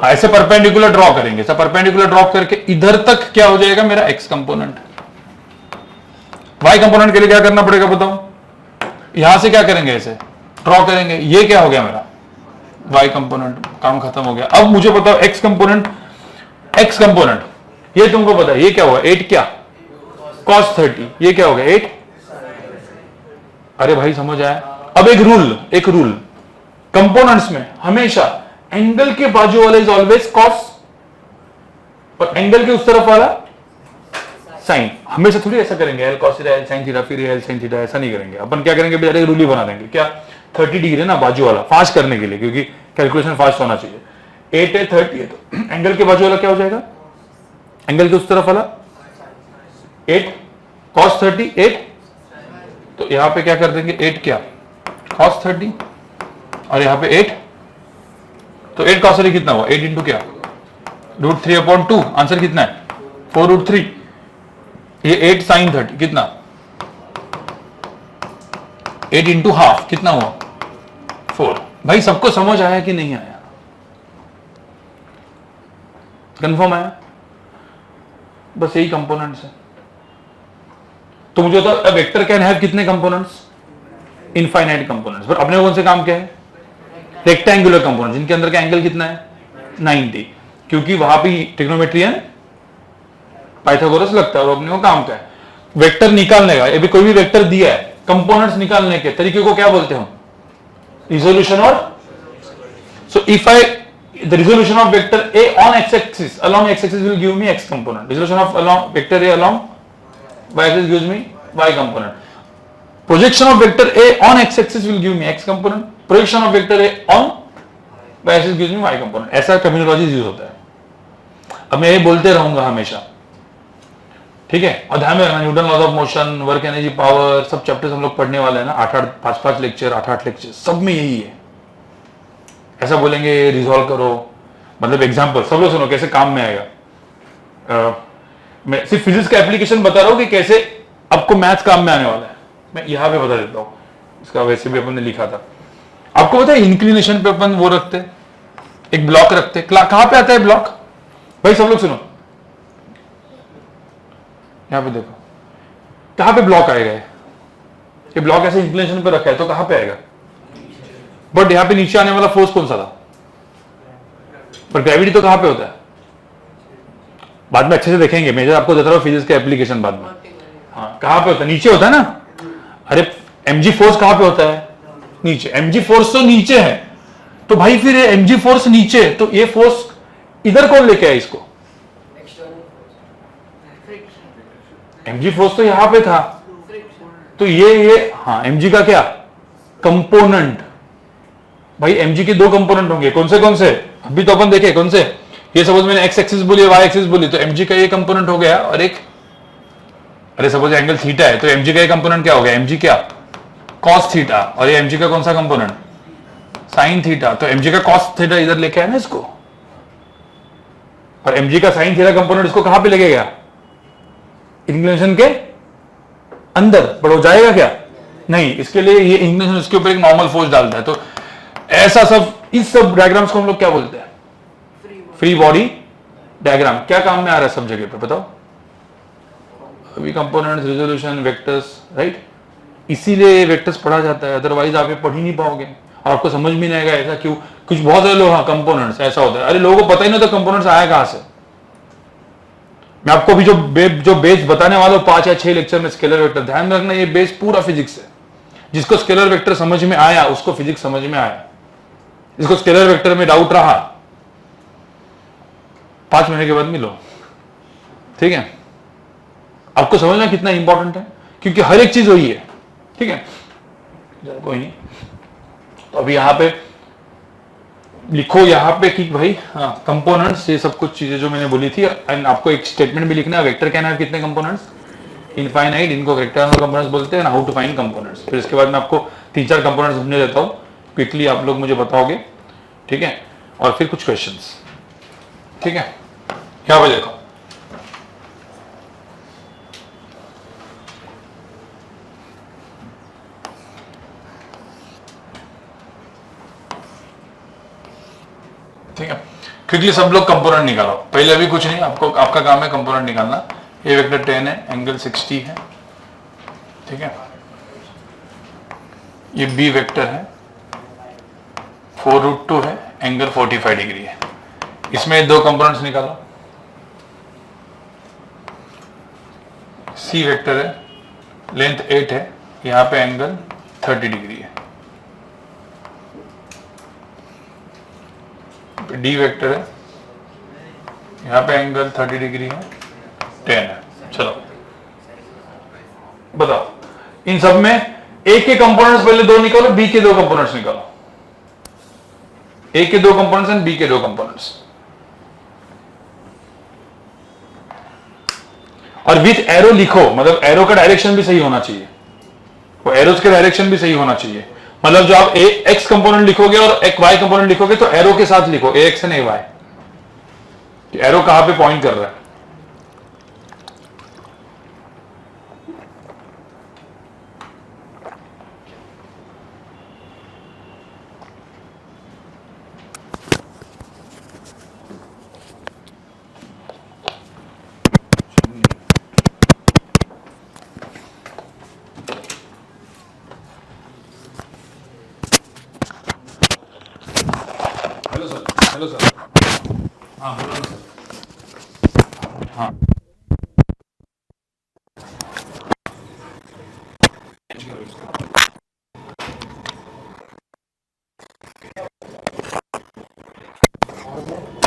ऐसे परपेंडिकुलर ड्रॉ करेंगे, ऐसा परपेंडिकुलर ड्रॉ करके इधर तक क्या हो जाएगा मेरा एक्स कंपोनेंट, वाई कंपोनेंट के लिए क्या करना पड़ेगा बताओ, यहां से क्या करेंगे ऐसे ड्रॉ करेंगे, ये क्या हो गया मेरा वाई कंपोनेंट, काम खत्म हो गया। अब मुझे बताओ एक्स कंपोनेंट ये तुमको पता है, ये क्या हुआ 8 क्या cos 30, ये क्या हो गया 8, अरे भाई समझ आया। अब एक रूल कंपोनेंट्स में हमेशा एंगल के बाजू वाला इज ऑलवेज cos और एंगल के उस तरफ वाला साइन, हमेशा थोड़ी ऐसा करेंगे l cos theta l sin theta फिर l sin थीटा, ऐसा नहीं करेंगे अपन, क्या करेंगे डायरेक्ट रूल ही बना देंगे, क्या 30 डिग्री ना बाजू वाला, फास्ट करने के लिए, क्योंकि कैलकुलेशन फास्ट होना चाहिए, 8 है 30 है, तो एंगल के बाजू वाला क्या हो जाएगा, एंगल के उस तरफ वाला 8 cos 30 8, तो यहां पे क्या कर देंगे 8 क्या cos 30 और यहां पे 8, तो 8 cos 30 कितना हुआ 8 इंटू क्या √3/2, आंसर कितना है 4√3, ये 8 sin 30 कितना 8 इंटू हाफ कितना हुआ 4। भाई सबको समझ आया कि नहीं आया, कंफर्म आया, बस यही कंपोनेंट्स है। तो मुझे तो वेक्टर कैन हैव कितने कंपोनेंट्स, इनफाइनाइट कंपोनेंट्स, पर अपने कौन से काम क्या है, रेक्टेंगुलर कंपोनेंट जिनके अंदर का एंगल कितना है 90, क्योंकि वहां पे ट्रिग्नोमेट्रियन पाइथागोरस लगता है और अपने को काम क्या है वेक्टर निकालने का, अभी कोई भी वेक्टर दिया है कंपोनेंट्स निकालने के तरीके को क्या बोलते हैं हम, रिजोल्यूशन, और so if I the resolution of vector A on x-axis along x-axis will give me x component, resolution of along vector A along y-axis gives me y component, projection of vector A on x-axis will give me x component, projection of vector A on y-axis gives me y component, ऐसा terminology use होता है। अब मैं ये बोलते रहूंगा हमेशा, ठीक है, और ध्यान में रखना Newton laws of motion, work energy power, सब चैप्टर्स हम लोग पढ़ने वाले हैं ना, 5 लेक्चर 8 लेक्चर, सब में यही है। ऐसा बोलेंगे रिजॉल्व करो, मतलब एग्जांपल सब लोग सुनो कैसे काम में आएगा, मैं सिर्फ फिजिक्स का एप्लीकेशन बता रहा हूं कि कैसे आपको मैथ्स काम में आने वाला है, मैं यहां पे बता देता हूं, इसका वैसे भी अपन ने लिखा था, आपको पता है इंक्लिनेशन पे अपन वो रखते हैं, एक ब्लॉक रखते हैं, कहां पे आता है ब्लॉक, भाई सब लोग सुनो, यहां पे देखो कहां पे ब्लॉक आएगा, ये ब्लॉक ऐसे इंक्लिनेशन पे रखा है तो कहां पे आएगा, बट यहां पे नीचे आने वाला फोर्स कौन सा था, पर ग्रेविटी तो कहां पे होता है, बाद में अच्छे से देखेंगे, मैं आपको देता रहा हूं फिजिक्स का एप्लीकेशन बाद में, हाँ कहां पे होता है, नीचे होता है ना, अरे mg फोर्स कहां पे होता है, नीचे, mg फोर्स तो नीचे है, तो भाई फिर ये mg फोर्स नीचे, तो ये फोर्स इधर कौन लेके आया इसको, mg फोर्स तो यहां पे था, तो ये हाँ mg का क्या कंपोनेंट, भाई mg के 2 कंपोनेंट होंगे, कौन से अभी तो अपन देखे कौन से, ये सपोज मैंने एक्स एक्सिस बोली, वाई एक्सिस बोली, तो mg का ये कंपोनेंट हो गया, और एक अरे सपोज एंगल थीटा है तो mg का ये कंपोनेंट क्या हो गया, mg क्या cos थीटा, और ये mg का कौन सा कंपोनेंट sin थीटा, तो mg का cos थीटा इधर लेके आया ना इसको, और mg का sin थीटा कंपोनेंट इसको कहां पे लेके गया, इंक्लिनेशन के अंदर, पर हो जाएगा क्या नहीं, इसके लिए ये इंक्लिनेशन उसके ऊपर एक नॉर्मल फोर्स डालता है। तो ऐसा सब, इस सब डायग्राम्स को हम लोग क्या बोलते हैं, फ्री बॉडी डायग्राम। क्या काम में आ रहा है सब जगह पे बताओ, अभी कंपोनेंट्स, रिजोल्यूशन, वेक्टर्स, राइट, इसीलिए वेक्टर्स पढ़ा जाता है, अदरवाइज आप ये पढ़ ही नहीं पाओगे और आपको समझ भी नहीं आएगा ऐसा क्यों। कुछ बहुत सारे लोग, हाँ कंपोनेंट्स ऐसा होता है, अरे लोगों को पता ही नहीं होता कंपोनेंट्स आया कहां से। मैं आपको भी जो बेस बताने वाला हूं 5 या 6 लेक्चर में स्केलर वेक्टर, ध्यान में रखना ये बेस पूरा फिजिक्स है। जिसको स्केलर वेक्टर समझ में आया उसको फिजिक्स समझ में आया, जिसको स्केलर वेक्टर में डाउट रहा 5 महीने के बाद मिलो, ठीक है। आपको समझना कितना इंपॉर्टेंट है, क्योंकि हर एक चीज वही है, ठीक है। कोई नहीं, तो अभी यहां पे लिखो यहां पे कि भाई हाँ कंपोनेंट्स, ये सब कुछ चीजें जो मैंने बोली थी, एंड आपको एक स्टेटमेंट भी लिखना है, वेक्टर कैन हैव कितने कंपोनेंट्स, इनफाइनाइट, इनको रेक्टेंगुलर कंपोनेंट्स बोलते हैं, हाउ टू फाइंड कंपोनेंट्स। फिर इसके बाद मैं आपको 3-4 कंपोनेंट्स समझा देता हूं, क्विकली आप लोग मुझे बताओगे, ठीक है, और फिर कुछ क्वेश्चंस, ठीक है। यहां पे देखो, ठीक है, क्विकली सब लोग कंपोनेंट निकालो, पहले अभी कुछ नहीं, आपको आपका काम है कंपोनेंट निकालना। ये वेक्टर 10 है, एंगल 60 है, ठीक है। ये बी वेक्टर है, 4√2 है, एंगल 45 डिग्री है। इसमें 2 कंपोनेंट्स निकालो। सी वेक्टर है, लेंथ 8 है, यहां पे एंगल 30 डिग्री है। डी वेक्टर है, यहां पे एंगल 30 डिग्री है, 10 है। चलो बताओ, इन सब में ए के कंपोनेंट्स पहले 2 निकालो, बी के 2 कंपोनेंट्स निकालो। ए के 2 कंपोनेंट्स एंड बी के 2 कंपोनेंट्स, और विथ एरो लिखो, मतलब एरो का डायरेक्शन भी सही होना चाहिए, वो एरोस के डायरेक्शन भी सही होना चाहिए। मतलब जो आप एक्स कंपोनेंट लिखोगे और एक वाई कंपोनेंट लिखोगे तो एरो के साथ लिखो, A X and A Y, arrow कहां पे पॉइंट कर रहा है। हेलो सर, हाँ बोलो ना सर। हाँ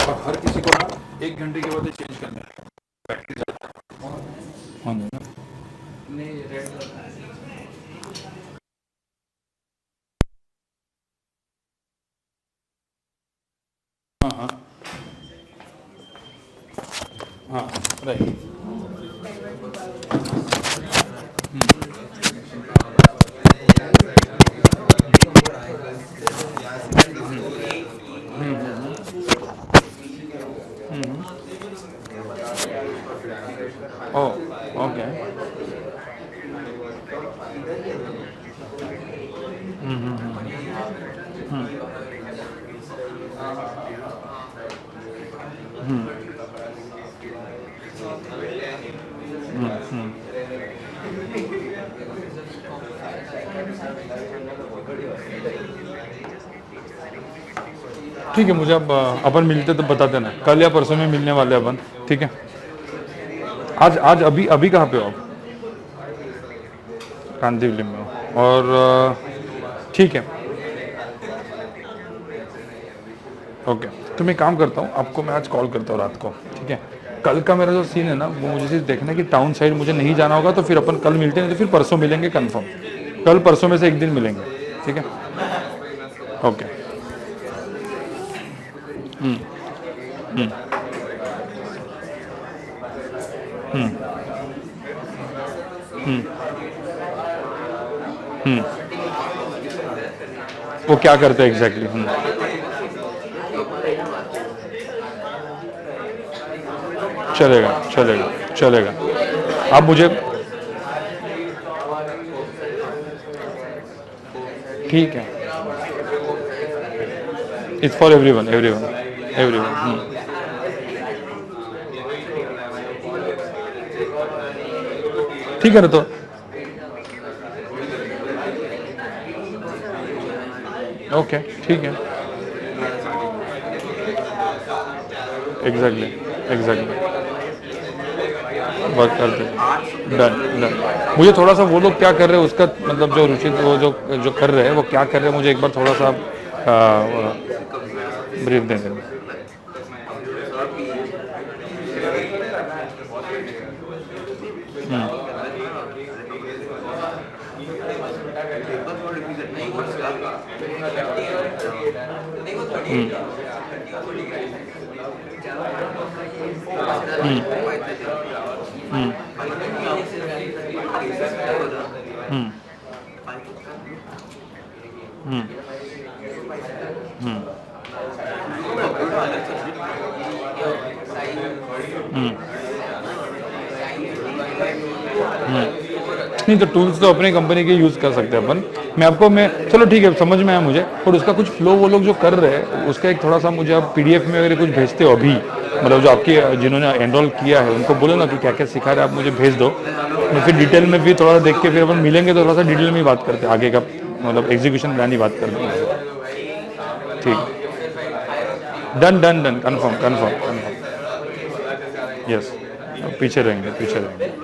और हर किसी को ना 1 घंटे के बाद चेंज करना है, बैटरी जाता है नहीं रेड। हाँ हाँ हाँ राइट। Oh okay. ठीक है, मुझे अब अपन मिलते तो बता देना, कल या परसों में मिलने वाले अपन, ठीक है। आज अभी कहाँ पे हो आप? कांदिवली में हो, और ठीक है ओके। तो मैं काम करता हूँ, आपको मैं आज कॉल करता हूँ रात को, ठीक है। कल का मेरा जो सीन है ना, वो मुझे सिर्फ देखना है कि टाउन साइड मुझे नहीं जाना होगा, तो फिर अपन कल मिलते हैं, तो फिर परसों मिलेंगे कंफर्म, कल परसों में से एक दिन मिलेंगे, ठीक है ओके। हम्म हम्म हम्म वो क्या करते हैं एग्जैक्टली? चलेगा चलेगा चलेगा। आप मुझे ठीक है, it's for everyone everyone everyone. ठीक है ना? तो ओके ठीक है, एग्जैक्टली एग्जैक्टली वर्क करते डन डन। मुझे थोड़ा सा वो लोग क्या कर रहे हैं उसका मतलब जो रुचि वो जो कर रहे हैं वो क्या कर रहे हैं मुझे एक बार थोड़ा सा ब्रीफ दे दें। नहीं तो टूल्स तो अपनी कंपनी के यूज कर सकते हैं अपन। मैं चलो ठीक है समझ में आया मुझे, और उसका कुछ फ्लो वो लोग जो कर रहे हैं उसका एक थोड़ा सा मुझे आप पीडीएफ में अगर कुछ भेजते हो अभी, मतलब जो आपके जिन्होंने एनरोल किया है उनको बोलो ना कि क्या क्या सिखा रहे हैं आप मुझे भेज दो, मैं फिर डिटेल में भी थोड़ा देख के फिर अपन मिलेंगे तो थोड़ा सा डिटेल में ही बात करते हैं आगे का, मतलब एग्जीक्यूशन प्लान ही बात करते हैं। ठीक, done done done, confirm confirm confirm, yes पीछे रहेंगे पीछे रहेंगे।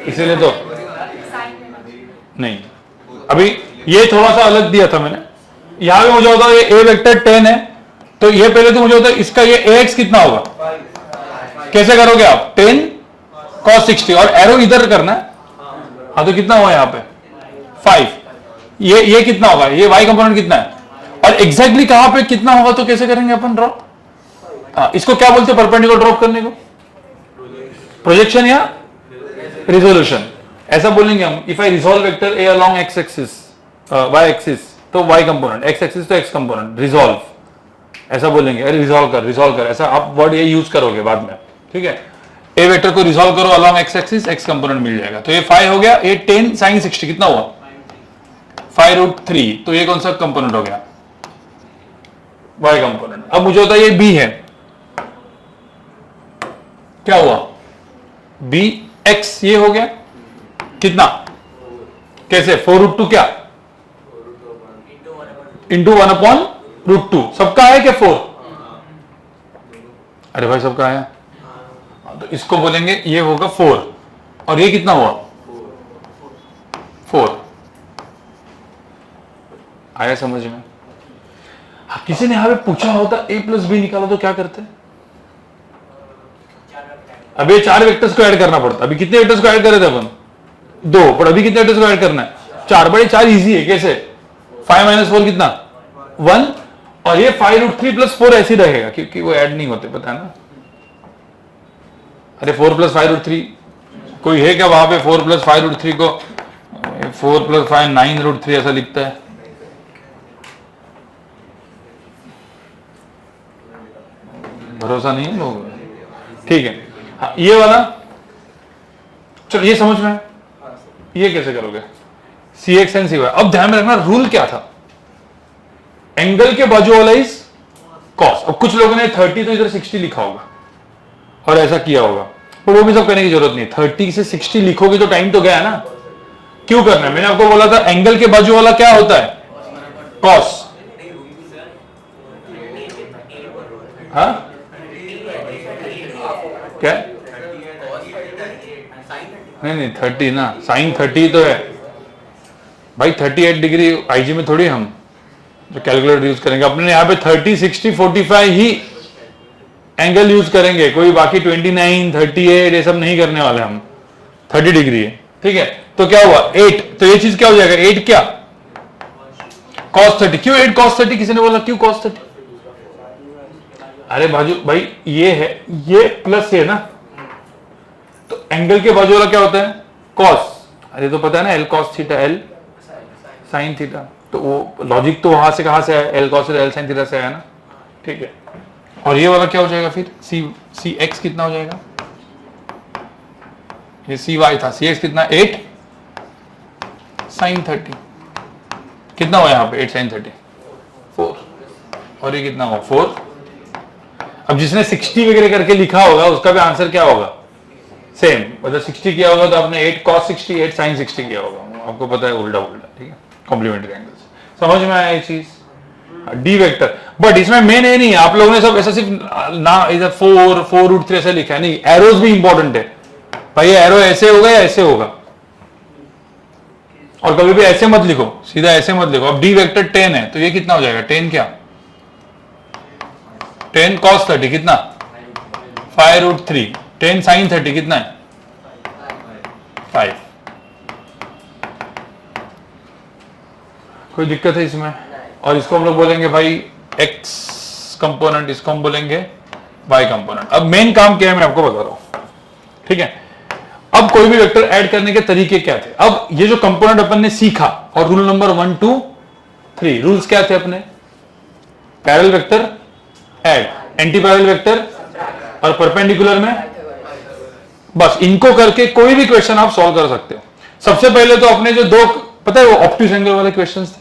इसीलिए तो नहीं, अभी ये थोड़ा सा अलग दिया था मैंने, यहां पे मुझे होता है ये ए वेक्टर 10 है, तो ये पहले तो मुझे होता है इसका ये ax कितना होगा, कैसे करोगे आप 10 cos 60 और एरो इधर करना है, हाँ तो कितना हुआ यहाँ पे 5, ये कितना होगा, ये y कंपोनेंट कितना है, और एग्जैक्टली कहां पे कितना होगा तो कैसे करेंगे अपन ड्रॉ, इसको क्या बोलते हैं परपेंडिकुलर ड्रॉप करने को, प्रोजेक्शन या रिजोल्यूशन, ऐसा बोलेंगे हम। If I resolve vector A along X axis Y axis तो वाई कंपोनेंट, एक्स एक्सिस तो एक्स कंपोनेंट, रिजॉल्व ऐसा बोलेंगे, अरे रिजॉल्व कर ऐसा आप वर्ड ये यूज करोगे बाद में, ठीक है। ए वेक्टर को रिजॉल्व करो along X axis, X component मिल जाएगा, तो ये 5 हो गया, ये 10 sin 60 कितना हुआ 5√3, तो ये कौन सा कंपोनेंट हो गया वाई कंपोनेंट। अब मुझे होता है ये बी है, क्या हुआ बी एक्स, ये हो गया कितना, कैसे 4√2 क्या इंटू 1/√2, सबका है क्या 4, अरे भाई सबका है, तो इसको बोलेंगे ये होगा 4, और ये कितना हुआ 4, आया समझ में। हाँ, किसी ने यहां पे पूछा होता a + b निकालो तो क्या करते, अब ये 4 वेक्टर्स को ऐड करना पड़ता, अभी कितने वेक्टर्स को ऐड कर रहे थे अपन 2, पर अभी कितने वेक्टर्स को ऐड करना है 4, बड़े 4 इजी है, कैसे 5 - 4 कितना 1, और ये 5√3 + 4 ऐसे रहेगा क्योंकि वो ऐड नहीं होते, पता है ना, अरे 4 + 5√3 कोई है क्या वहां पे, 4 + 5√3 को 4 + 5 9√3 ऐसा लिखता है, भरोसा नहीं है लोग, ठीक है। हाँ, ये वाला चलो ये समझ में, ये कैसे करोगे cx and cy। अब ध्यान में रखना रूल क्या था, एंगल के बाजू वाला इज cos, अब कुछ लोगों ने 30 तो इधर 60 लिखा होगा और ऐसा किया होगा, पर वो भी सब करने की जरूरत नहीं, 30 से 60 लिखोगे तो टाइम तो गया ना, क्यों करना है, मैंने आपको बोला था एंगल के बाजू वाला क्या होता है cos, हाँ क्या नहीं 30 ना, sin 30 तो है भाई, 38 डिग्री आईजी में थोड़ी हम जो कैलकुलेटर यूज करेंगे, अपने यहाँ पे 30 60 45 ही एंगल यूज करेंगे, कोई बाकी 29 38 ये सब नहीं करने वाले हम, 30 डिग्री है, ठीक है। तो क्या हुआ 8, तो ये चीज क्या हो जाएगा 8 क्या cos 30, क्यों 8 cos 30? किसी ने बोला क्यों cos 30? अरे बाजू भाई ये है, ये प्लस है ना, तो एंगल के बाजू वाला क्या होता है? cos। अरे तो पता है ना, L cos theta L sin theta, तो वो लॉजिक तो वहां से कहां से है? L cos theta L sin theta से आया ना, ठीक है। और ये वाला क्या हो जाएगा फिर? सी एक्स कितना हो जाएगा? ये सी वाई था, सी एक्स कितना? 8 sin 30, कितना हुआ यहाँ पे? 8 sin 30, 4, और ये कितना हुआ? 4। अब जिसने 60 वगैरह करके लिखा होगा उसका भी आंसर क्या होगा? सेम, मतलब 60 किया होगा तो आपने 8 cos 60 8 sin 60 किया होगा, आपको पता है उल्टा उल्टा, ठीक है, कॉम्प्लीमेंट्री एंगल्स। समझ में आया ये चीज? डी वेक्टर, बट इसमें मेन ये नहीं है, आप लोगों ने सब ऐसा सिर्फ ना इधर 4√3 ऐसा लिखा है, नहीं, एरोज भी इंपॉर्टेंट है भाई। एरो ऐसे होगा या ऐसे होगा, और कभी भी ऐसे मत लिखो, सीधा ऐसे मत लिखो। अब डी वेक्टर 10 है तो ये कितना हो जाएगा? 10 क्या? 10 cos 30 कितना? 5√3। 10 sin 30 कितना है? 5। कोई दिक्कत है इसमें? और इसको हम लोग बोलेंगे भाई x कंपोनेंट, इसको हम बोलेंगे y कंपोनेंट। अब मेन काम क्या है मैं आपको बता रहा हूं, ठीक है। अब कोई भी वेक्टर ऐड करने के तरीके क्या थे? अब ये जो कंपोनेंट अपन ने सीखा, और रूल नंबर 1 2 3 रूल्स क्या थे अपने? Parallel vector add, anti parallel vector, और परपेंडिकुलर में बस इनको करके कोई भी क्वेश्चन आप सॉल्व कर सकते हो। सबसे पहले तो अपने जो दो, पता है वो ऑब्ट्यूज एंगल वाले क्वेश्चंस थे,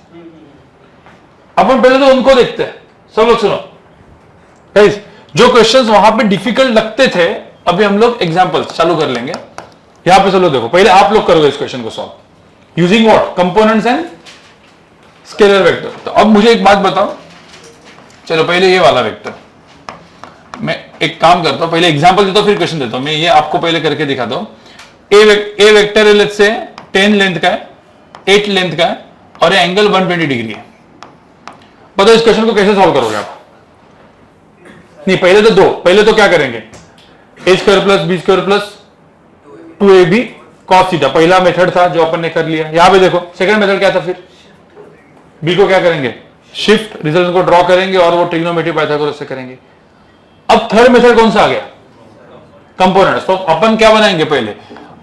अपन पहले तो उनको देखते हैं। सब लोग सुनो गाइस, जो क्वेश्चंस वहां पे डिफिकल्ट लगते थे, अभी हम लोग एग्जांपल्स चालू कर लेंगे। यहां पे चलो देखो, पहले आप लोग करोगे इस क्वेश्चन को solve using what? Components and scalar vector. तो अब मुझे एक बात बताओ, चलो पहले ये वाला वेक्टर, मैं एक काम करता हूं, पहले एग्जांपल देता हूं फिर क्वेश्चन देता हूं। मैं ये आपको पहले करके दिखाता हूं। ए वेक्टर है, लेट्स से 10 लेंथ का है, 8 लेंथ का है, और ये एंगल 120 डिग्री है। बताओ इस क्वेश्चन को कैसे सॉल्व करोगे आप? नहीं, पहले तो क्या करेंगे? A square plus B square plus 2ab cos theta, पहला मेथड था जो अपन ने कर लिया। यहां पे देखो सेकंड मेथड क्या था? फिर बी को क्या करेंगे? शिफ्ट, रिजल्ट को ड्रॉ करेंगे और वो ट्रिग्नोमेट्री पाइथागोरस से करेंगे। अब थर्ड मेथड कौन सा आ गया? कंपोनेंट्स। तो अपन क्या बनाएंगे? पहले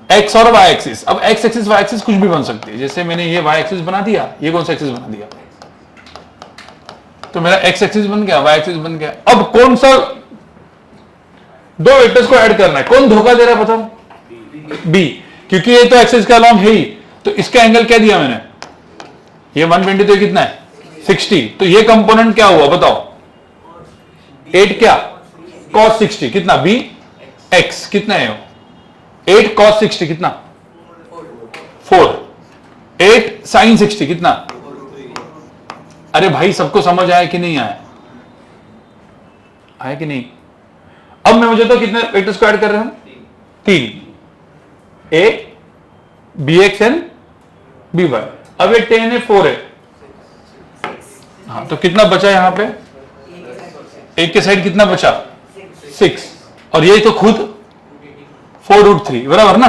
एक्स और वाई एक्सिस। अब एक्स एक्सिस वाई एक्सिस कुछ भी बन सकती है, जैसे मैंने ये वाई एक्सिस बना दिया, ये कौन सा एक्सिस बना दिया, तो मेरा एक्स एक्सिस बन गया, वाई एक्सिस बन गया। अब कौन सा दो वेक्टर्स को ऐड करना है? कौन धोखा दे रहा है बताओ? बी, क्योंकि ये तो एक्सिस का अलॉन्ग है ही, तो इसका एंगल क्या दिया मैंने? ये 120, तो ये कितना है? 60। तो ये कंपोनेंट क्या हुआ बताओ? 8 क्या? cos 60 कितना? बी एक्स कितना है? 8 cos 60 कितना? 4। 8 sin 60 कितना? अरे भाई सबको समझ आया कि नहीं आया? आया कि नहीं? अब मैं मुझे तो कितने वेक्टर्स को ऐड कर रहे हूं? 3, A B X and B Y. अब ये 10 है, 4 है, हाँ, तो कितना बचा यहां पे? एक के साइड कितना बचा? 6, और ये तो खुद 4√3 बराबर ना,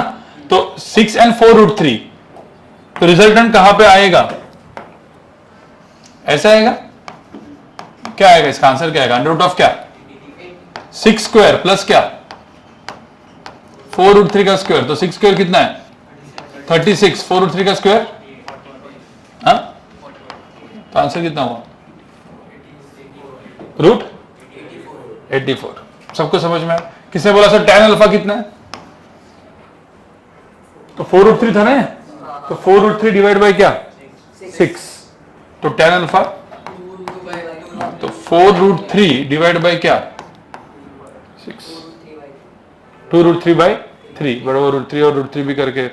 तो 6 एंड 4√3, तो रिजल्टेंट कहां पे आएगा? ऐसा आएगा। क्या आएगा इसका आंसर? क्या आएगा? अंडर रूट ऑफ क्या? 6 स्क्वायर प्लस क्या? 4√3 का स्क्वायर, तो 6 स्क्वायर कितना है? 36, 4√3 का स्क्वायर, हाँ, तो आंसर कितना हुआ? रूट 84। सबको समझ में आया? किसने बोला सर tan अल्फा कितना है? तो 4√3 था ना, तो 4√3 डिवाइड बाय क्या? 6, तो tan अल्फा, तो 4√3 डिवाइड बाय क्या? 6, 2√3/3 बराबर √3, और √3 भी करके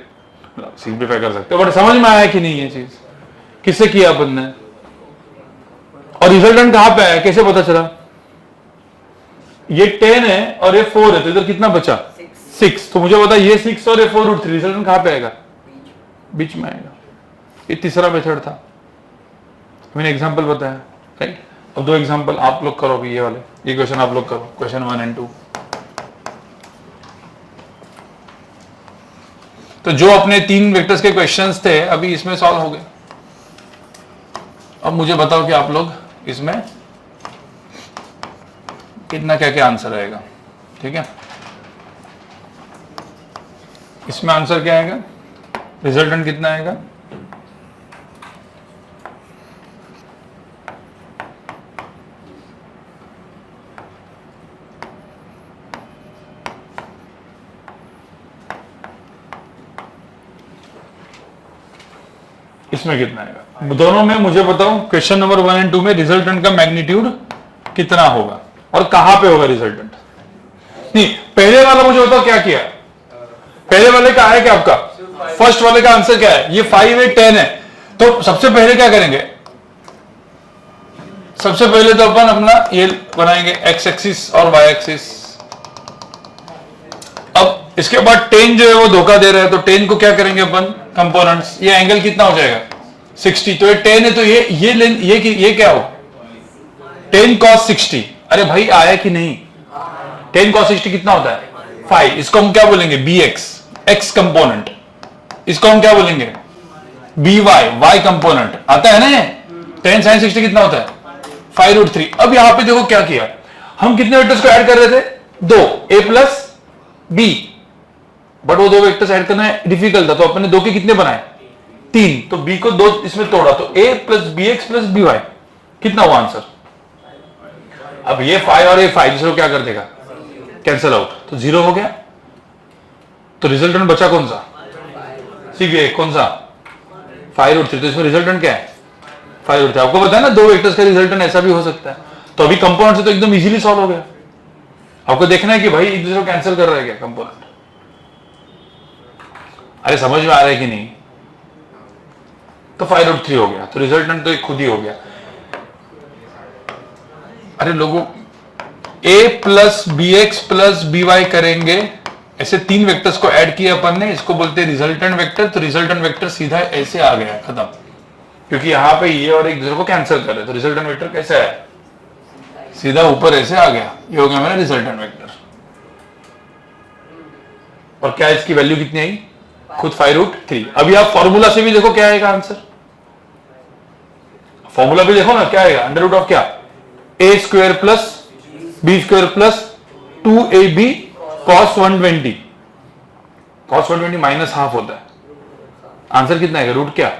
सिंप्लीफाई कर सकते हो। बट समझ में आया कि नहीं ये चीज? किससे किया अपन ने? और रिजल्टेंट कहां पे आया? कैसे पता चला? ये 10 है और ये 4 है, तो इधर कितना बचा? 6। तो मुझे बता, ये 6 और ये 4√3, रिजल्टेंट कहां पे आएगा? बीच में आएगा। ये तीसरा मेथड था, मैंने एग्जांपल बताया, राइट। अब दो एग्जांपल आप लोग करो, ये वाले, ये क्वेश्चन आप लोग करो, क्वेश्चन 1 एंड 2। तो जो अपने 3 वेक्टर्स के क्वेश्चंस थे अभी इसमें सॉल्व हो गए। अब मुझे बताओ कि आप लोग इसमें कितना क्या क्या आंसर आएगा। ठीक है, इसमें आंसर क्या आएगा, रिजल्टेंट कितना आएगा, इसमें कितना आएगा। दोनों में मुझे बताओ, क्वेश्चन नंबर 1 एंड 2 में रिजल्टेंट का मैग्नीट्यूड कितना होगा और कहां पे होगा रिजल्टेंट। नहीं, पहले वाला मुझे बताओ क्या किया, पहले वाले का है क्या आपका, फर्स्ट वाले का आंसर क्या है, ये 5 है 10 है। तो सबसे पहले क्या करेंगे, सबसे पहले तो अपन अपना ये बनाएंगे एक्स एक्सिस और वाई एक्सिस। अब इसके बाद 10 जो है वो धोखा दे रहा है, तो 10 को क्या करेंगे अपन, कंपोनेंट्स। ये एंगल कितना हो जाएगा 60, तो ये 10 है, तो ये क्या हो 10 cos 60। अरे भाई आया कि नहीं, 10 cos 60 कितना होता है 5। इसको हम क्या बोलेंगे bx, x कंपोनेंट। इसको हम क्या बोलेंगे by, y कंपोनेंट। आता है ना ये 10 sin 60 कितना होता है 5√3। अब यहां पे देखो क्या किया, हम कितने वेक्टर्स को ऐड कर रहे थे, 2, a प्लस b, बट वो 2 वेक्टर्स ऐड करना डिफिकल्ट था, तो अपने 2 के कितने बनाए 3, तो b को 2 इसमें तोड़ा, तो a plus bx plus by कितना हुआ आंसर। अब ये 5 और ये 5 दूसरे को क्या कर देगा, कैंसिल आउट, तो 0 हो गया। तो रिजल्टेंट बचा कौन सा, सीबीआई कौन सा 5√3। तो इसमें रिजल्टेंट क्या है 5√3। आपको पता है ना 2 वेक्टर्स का रिजल्टेंट ऐसा भी हो सकता है। तो अभी कंपोनेंट से तो एकदम इजीली सॉल्व हो गया। आपको देखना है कि भाई एक दूसरे को कैंसिल कर रहा है क्या कंपोनेंट। अरे समझ में आ रहा है कि नहीं, तो 5√3 हो गया, तो रिजल्टेंट तो एक खुद ही हो गया। अरे लोगों, a plus B X plus B Y करेंगे, ऐसे 3 वेक्टर्स को ऐड किया अपन ने, इसको बोलते हैं रिजल्टेंट वेक्टर। तो रिजल्टेंट वेक्टर सीधा ऐसे आ गया, खत्म, क्योंकि यहां पे ये और एक दूसरे को कैंसिल कर रहे, तो रिजल्टेंट वेक्टर कैसे आया, सीधा ऊपर ऐसे आ गया। ये हो गया मेरा रिजल्टेंट वेक्टर। और क्या इसकी वैल्यू कितनी आई, खुद 5√3। अभी आप फॉर्मूला से भी देखो क्या आएगा आंसर, फॉर्मूला भी देखो ना क्या आएगा, अंडर रूट ऑफ क्या, a square plus b square plus 2ab cos 120, cos 120 minus half होता है। आंसर कितना आएगा, रूट क्या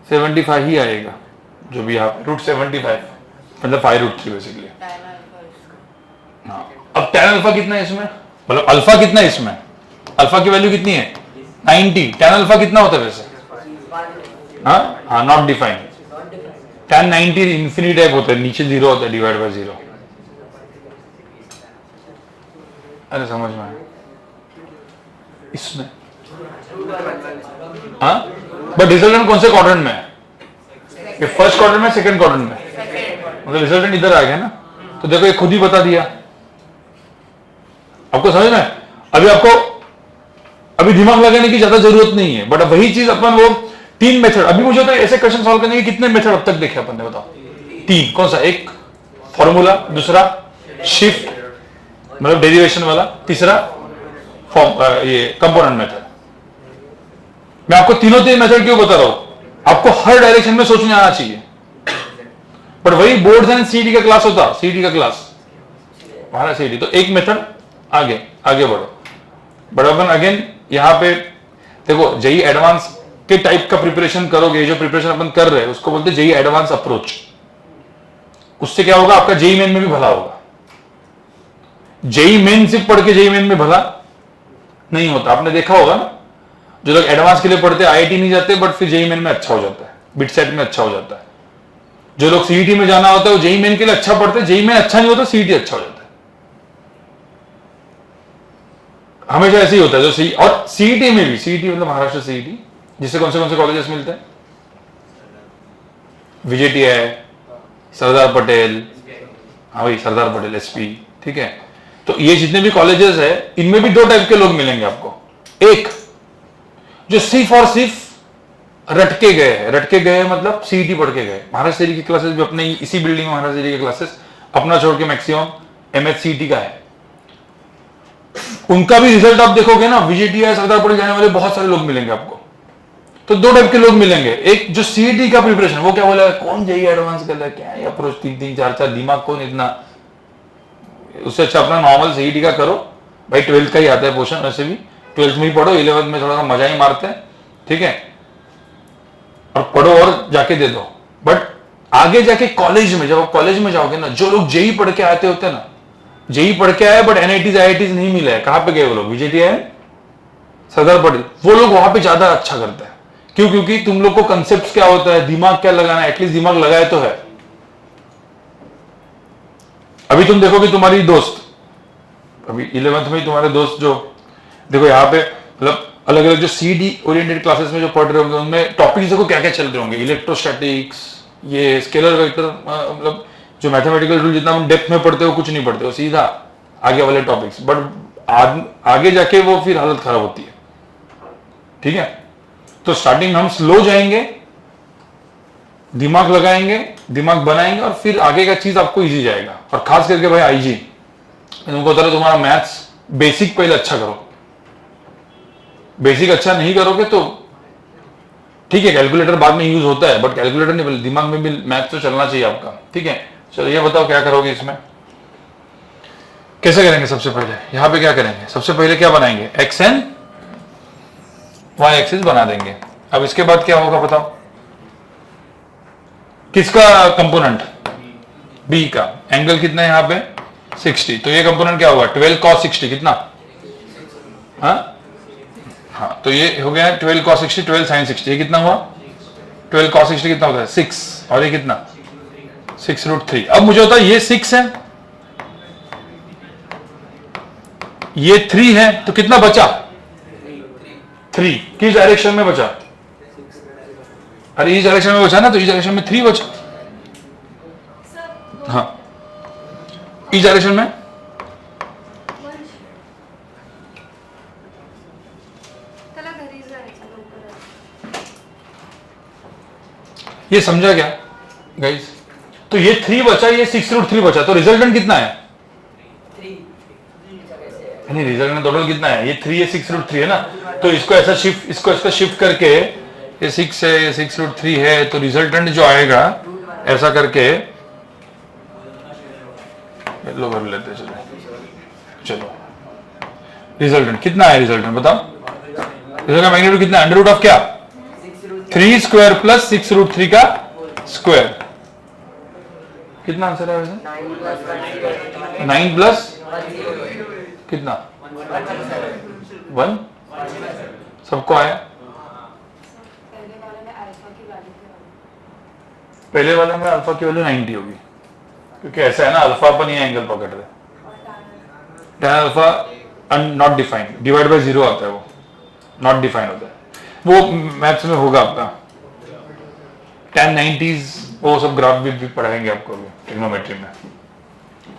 75 ही आएगा, जो भी यहाँ रूट 75 मतलब 5√3 बेसिकली। हाँ, अब tan अल्फा कितना है इसमें, मतलब अल्फा कितना है इसमें, अल्फा की वैल्यू कितनी है 90। tan अल्फा कितना होता है वैसे, हाँ not defined. tan 90 infinity type होता है, नीचे 0 होता है, डिवाइड बाय 0। अरे समझ में आया इसमें, हाँ, बट रिजल्टेंट कौन से क्वाड्रेंट में है, ये फर्स्ट क्वाड्रेंट में सेकंड क्वाड्रेंट में, मतलब रिजल्टेंट इधर आ गया ना। तो देखो ये खुद ही बता दिया आपको, समझ में। अभी आपको अभी दिमाग लगाने की ज्यादा जरूरत नहीं है, बट वही चीज अपन वो 3 मेथड, अभी मुझे तो ऐसे क्वेश्चन सॉल्व करने के कितने मेथड अब तक देखे अपन ने, बताओ 3, कौन सा, एक फॉर्मूला, दूसरा शिफ्ट मतलब डेरिवेशन वाला, तीसरा ये कंपोनेंट मेथड। मैं आपको तीनों 3 मेथड क्यों बता रहा हूं, आपको हर डायरेक्शन में सोचने आना चाहिए। पर वही बोर्ड्स एंड सीटी का क्लास होता, सीटी का क्लास हमारा सीटी, तो एक मेथड आगे आगे बढ़ो। बट अपन अगेन यहां पे देखो, जेई एडवांस के टाइप का प्रिपरेशन करोगे, जो प्रिपरेशन अपन कर रहे हैं उसको बोलते हैं जेई एडवांस अप्रोच। उससे क्या होगा, आपका जेई मेन में भी भला होगा। जेई मेन सिर्फ पढ़ के जेई मेन में भला नहीं होता, आपने देखा होगा ना, जो लोग एडवांस के लिए पढ़ते हैं आईआईटी नहीं जाते, बट फिर जेई मेन में अच्छा हो जाता है, बिट सेट में अच्छा हो जाता है। जो लोग सीईटी में जाना होता है वो जेई मेन के लिए अच्छा पढ़ते हैं, जेई मेन अच्छा नहीं होता सीईटी अच्छा हो जाता है। हमेशा ऐसे ही होता है। जो सी और सीईटी में भी, सीईटी मतलब महाराष्ट्र सीईटी, जिससे कौन से कॉलेजेस मिलते हैं, विजेटीआई, सरदार पटेल, हाँ भाई सरदार पटेल एसपी, ठीक है। तो ये जितने भी कॉलेजेस है इनमें भी 2 टाइप के लोग मिलेंगे आपको। एक जो सिर्फ और सिर्फ रटके गए हैं, रटके गए मतलब सीईटी पढ़ के गए। महाराष्ट्र की क्लासेस भी अपने इसी बिल्डिंग में, महाराष्ट्र के क्लासेस अपना छोड़ के मैक्सिमम एमएचसीईटी का है। उनका भी रिजल्ट आप देखोगे ना, विजेटीआई सरदार पटेल जाने वाले बहुत सारे लोग मिलेंगे आपको। तो दो टाइप के लोग मिलेंगे, एक जो सीईटी का प्रिपरेशन, वो क्या बोला कौन जेई एडवांस कर रहा है, क्या है अप्रोच, 3-3 4-4 दिमाग कौन इतना, उससे अच्छा अपना नॉर्मल सीईटी का करो भाई, 12th का ही आता है पोर्शन, वैसे भी 12th में ही पढ़ो, 11th में थोड़ा सा मजा ही मारते हैं, ठीक है, और पढ़ो और जाके दे दो। बट आगे जाके कॉलेज में, जब आप कॉलेज में जाओगे ना, जो लोग जेई पढ़ के आते होते हैं ना, जेई पढ़ के आए बट एनआईटीज आईआईटीज नहीं मिला है, कहां पे गए वो लोग, विजेटीआई, सरदार पटेल, वो लोग वहां पे ज्यादा अच्छा करते हैं। क्यों? क्योंकि तुम लोग को कंसेप्ट क्या होता है, दिमाग क्या लगाना है, एटलीस्ट दिमाग लगाए तो है। अभी तुम देखोगे तुम्हारी दोस्त, अभी 11th में तुम्हारे दोस्त जो, देखो यहाँ पे मतलब अलग अलग जो सीडी ओरिएंटेड क्लासेस में जो पढ़ रहे होंगे, उनमें टॉपिक्स देखो क्या क्या चल रहे होंगे, इलेक्ट्रोस्टैटिक्स, ये स्केलर वेक्टर, मतलब जो मैथमेटिकल रूल जितना हम डेप्थ में पढ़ते हो कुछ नहीं पढ़ते हो, सीधा आगे वाले टॉपिक्स, बट आगे जाके वो फिर हालत खराब होती है, ठीक है। तो स्टार्टिंग हम स्लो जाएंगे, दिमाग लगाएंगे, दिमाग बनाएंगे, और फिर आगे का चीज आपको इजी जाएगा। और खास करके भाई आईजी, तुमको बता रहा तुम्हारा मैथ्स बेसिक पहले अच्छा करो, बेसिक अच्छा नहीं करोगे तो ठीक है, कैलकुलेटर बाद में यूज होता है, बट कैलकुलेटर नहीं, पहले दिमाग में भी मैथ्स तो चलना चाहिए आपका, ठीक है। चलो ये बताओ क्या करोगे इसमें, कैसे करेंगे। सबसे पहले यहां पे क्या करेंगे, सबसे पहले क्या बनाएंगे, एक्स एंड वाई एक्सिस बना देंगे। अब इसके बाद क्या होगा बताओ, किसका कंपोनेंट, बी का, एंगल कितना है यहाँ पे 60, तो ये कंपोनेंट क्या होगा 12 cos 60 कितना, हाँ तो ये हो गया 12 cos 60 12 sin 60, ये कितना हुआ 12 cos 60 कितना होता है 6, और ये कितना 6√3। अब मुझे होता है ये 6 है, ये 3 है, तो कितना बचा 3, किस डायरेक्शन में बचा, अरे इस डायरेक्शन में बचा ना, तो इस डायरेक्शन में 3 बचा, हाँ इस डायरेक्शन में ये समझा क्या गाइस, तो ये 3 बचा, ये 6√3 बचा, तो रिजल्टेंट कितना है, नहीं रिजल्टेंट टोटल कितना है, ये 3 ये 6√3 है ना, तो इसको ऐसा शिफ्ट, इसको इसका शिफ्ट करके, ये 6 है ये 6√3 है, तो रिजल्टेंट जो आएगा ऐसा करके लो कर लेते, चलो रिजल्टेंट कितना है, रिजल्टेंट बताओ, रिजल्ट का मैग्नीट्यूड कितना है, अंडर रूट ऑफ क्या 3 स्क्वायर प्लस 6√3 का स्क्वायर, कितना आंसर है वैसे 9 प्लस कितना 1, सबको आया, पहले वाले में अल्फा की वैल्यू 90 होगी, क्योंकि ऐसा है ना, अल्फा अपन ये एंगल पकड़ रहे, tan alpha not defined, divide by 0 आता है, वो नॉट डिफाइंड होता है, वो मैथ्स में होगा आपका, tan 90s वो सब ग्राफ भी पढ़ाएंगे आपको ट्रिग्नोमेट्री में,